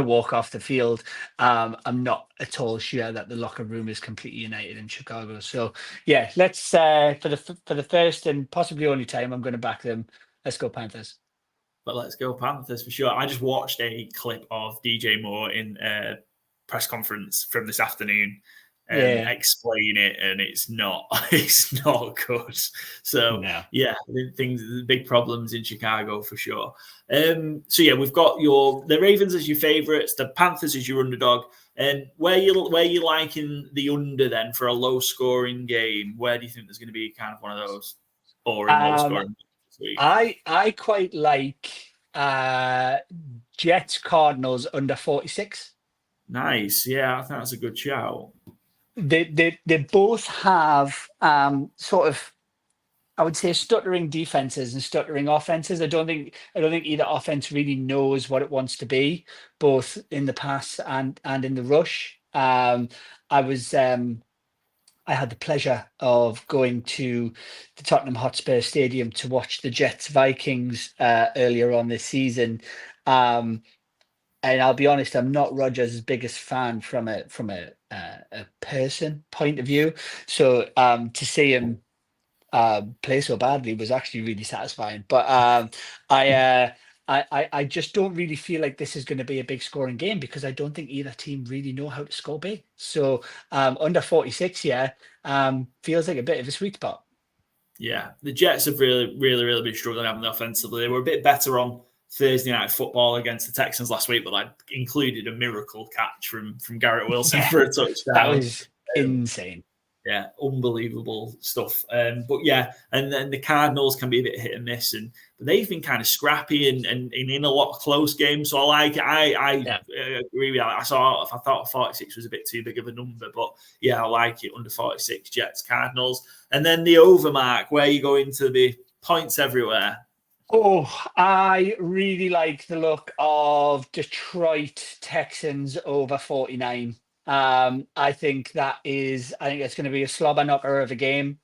walk off the field, I'm not at all sure that the locker room is completely united in Chicago. So yeah, let's for the first and possibly only time I'm going to back them. Let's go Panthers. But let's go Panthers for sure. I just watched a clip of DJ Moore in a press conference from this afternoon and explain it, and it's not good. So yeah, the big problems in Chicago for sure. So yeah, we've got the Ravens as your favourites, the Panthers as your underdog. And where you liking the under then for a low scoring game? Where do you think there's going to be kind of one of those boring low scoring? I quite like Jets Cardinals under 46. Nice, yeah, I think that's a good shout. They both have sort of, I would say, stuttering defenses and stuttering offenses. I don't think either offense really knows what it wants to be, both in the pass and in the rush. I had the pleasure of going to the Tottenham Hotspur Stadium to watch the Jets Vikings earlier on this season. And I'll be honest, I'm not Rodgers' biggest fan from a person point of view. So to see him play so badly was actually really satisfying. But I just don't really feel like this is going to be a big scoring game because I don't think either team really know how to score big. So under 46, feels like a bit of a sweet spot. Yeah, the Jets have really been struggling having offensively. They were a bit better on Thursday Night Football against the Texans last week, but I included a miracle catch from Garrett Wilson for a touchdown. That was insane. Yeah, unbelievable stuff. But yeah, and then the Cardinals can be a bit hit and miss, but they've been kind of scrappy and in a lot of close games. So I agree with that. I thought 46 was a bit too big of a number, but yeah, I like it under 46. Jets, Cardinals, and then the overmark where you go into the points everywhere. Oh, I really like the look of Detroit Texans over 49. I think it's going to be a slobber knocker of a game.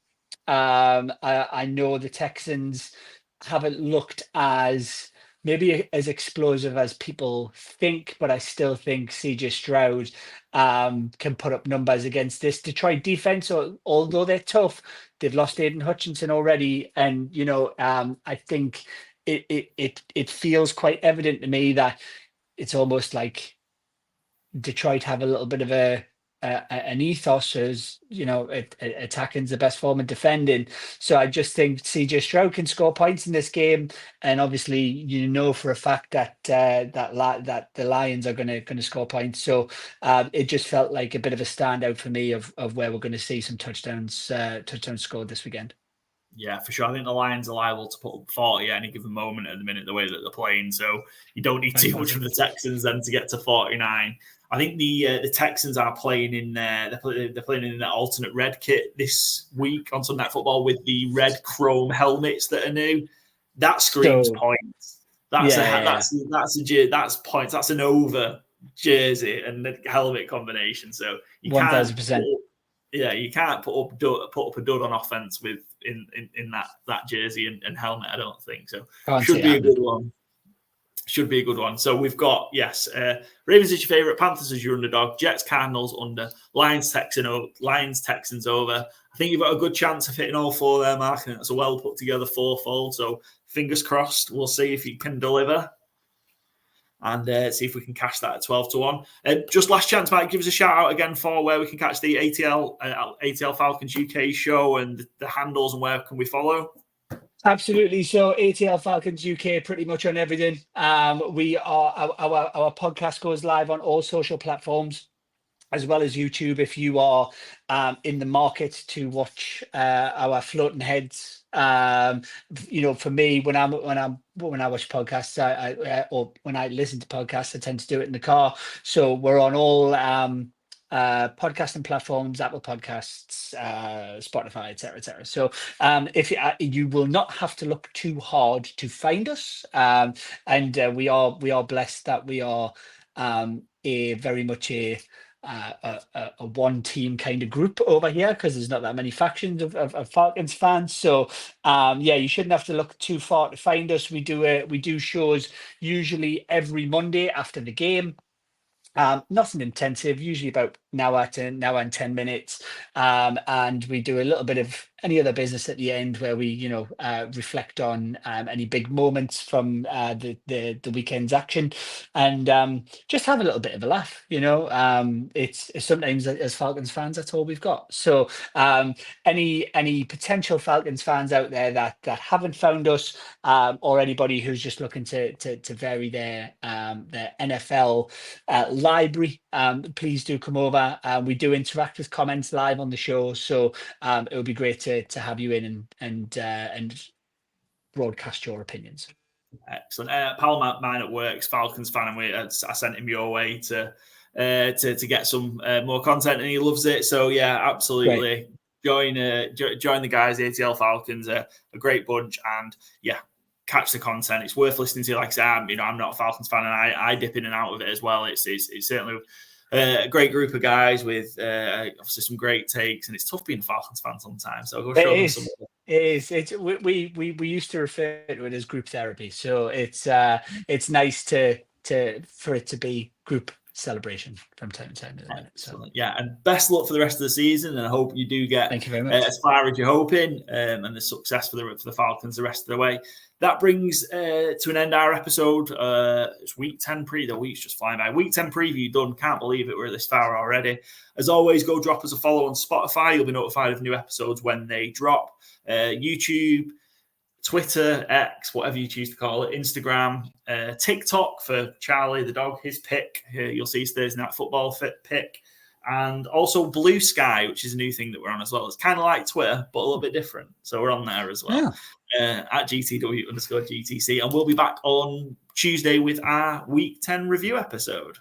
I know the Texans haven't looked as explosive as people think, but I still think CJ Stroud can put up numbers against this Detroit defense. Although they're tough, they've lost Aiden Hutchinson already, and I think it feels quite evident to me that it's almost like Detroit have a little bit of an ethos as attacking's the best form of defending. So I just think CJ Stroud can score points in this game, and obviously for a fact that the Lions are going to score points. So it just felt like a bit of a standout for me of where we're going to see some touchdowns scored this weekend. Yeah, for sure. I think the Lions are liable to put up 40 at any given moment at the minute, the way that they're playing. So you don't need too much from the Texans then to get to 49. I think the Texans are playing in they're playing in their alternate red kit this week on Sunday Night Football with the red chrome helmets that are new. That screams points. That's points. That's an over jersey and the helmet combination. So you 1000%. You can't put up a dud on offense with in that jersey and helmet. I don't think so. Should be a good one. Should be a good one. So we've got Ravens is your favorite, Panthers is your underdog, Jets Cardinals under, Lions Texans over. I think you've got a good chance of hitting all four there, Mark, and it's a well put together fourfold. So fingers crossed. We'll see if you can deliver. And see if we can cash that at 12-1. Just last chance, Mike, give us a shout out again for where we can catch the ATL Falcons UK show and the handles and where can we follow. Absolutely. So ATL Falcons UK, pretty much on everything. We are our podcast goes live on all social platforms, as well as YouTube. If you are in the market to watch our floating heads, for me, when I watch podcasts, or when I listen to podcasts, I tend to do it in the car. So we're on all podcasting platforms, Apple Podcasts, Spotify, etc. So if you will not have to look too hard to find us, and we are blessed that we are very much a one team kind of group over here, because there's not that many factions of Falcons fans. So you shouldn't have to look too far to find us. We do shows usually every Monday after the game. Nothing intensive, usually about an hour and 10 minutes, and we do a little bit of any other business at the end where we reflect on any big moments from the weekend's action, and just have a little bit of a laugh. It's sometimes, as Falcons fans, that's all we've got. So any potential Falcons fans out there that haven't found us, or anybody who's just looking to vary their NFL library, please do come over. We do interact with comments live on the show, so it would be great to have you in and broadcast your opinions. Excellent. Pal mine at work's Falcons fan, and I sent him your way to get some more content, and he loves it. So yeah, absolutely. Great. Join the guys, ATL Falcons, a great bunch, and catch the content. It's worth listening to. Like I said, I'm not a Falcons fan, and I dip in and out of it as well. It's certainly a great group of guys with obviously some great takes, and it's tough being a Falcons fan sometimes. So go show them some. It is. We used to refer to it as group therapy. So it's nice for it to be group celebration from time to time. So and best luck for the rest of the season, and I hope you do get thank you very much. As far as you're hoping, and the success for the Falcons the rest of the way. That brings to an end our episode. It's week 10 the week's just flying by. Week 10 preview done. Can't believe it. We're this far already. As always, go drop us a follow on Spotify. You'll be notified of new episodes when they drop. YouTube, Twitter, X, whatever you choose to call it, Instagram, TikTok for Charlie the dog, his pick. You'll see his Thursday Night Football pick. And also Blue Sky, which is a new thing that we're on as well. It's kind of like Twitter, but a little bit different. So we're on there as well. At GTW_GTC. And we'll be back on Tuesday with our Week 10 review episode.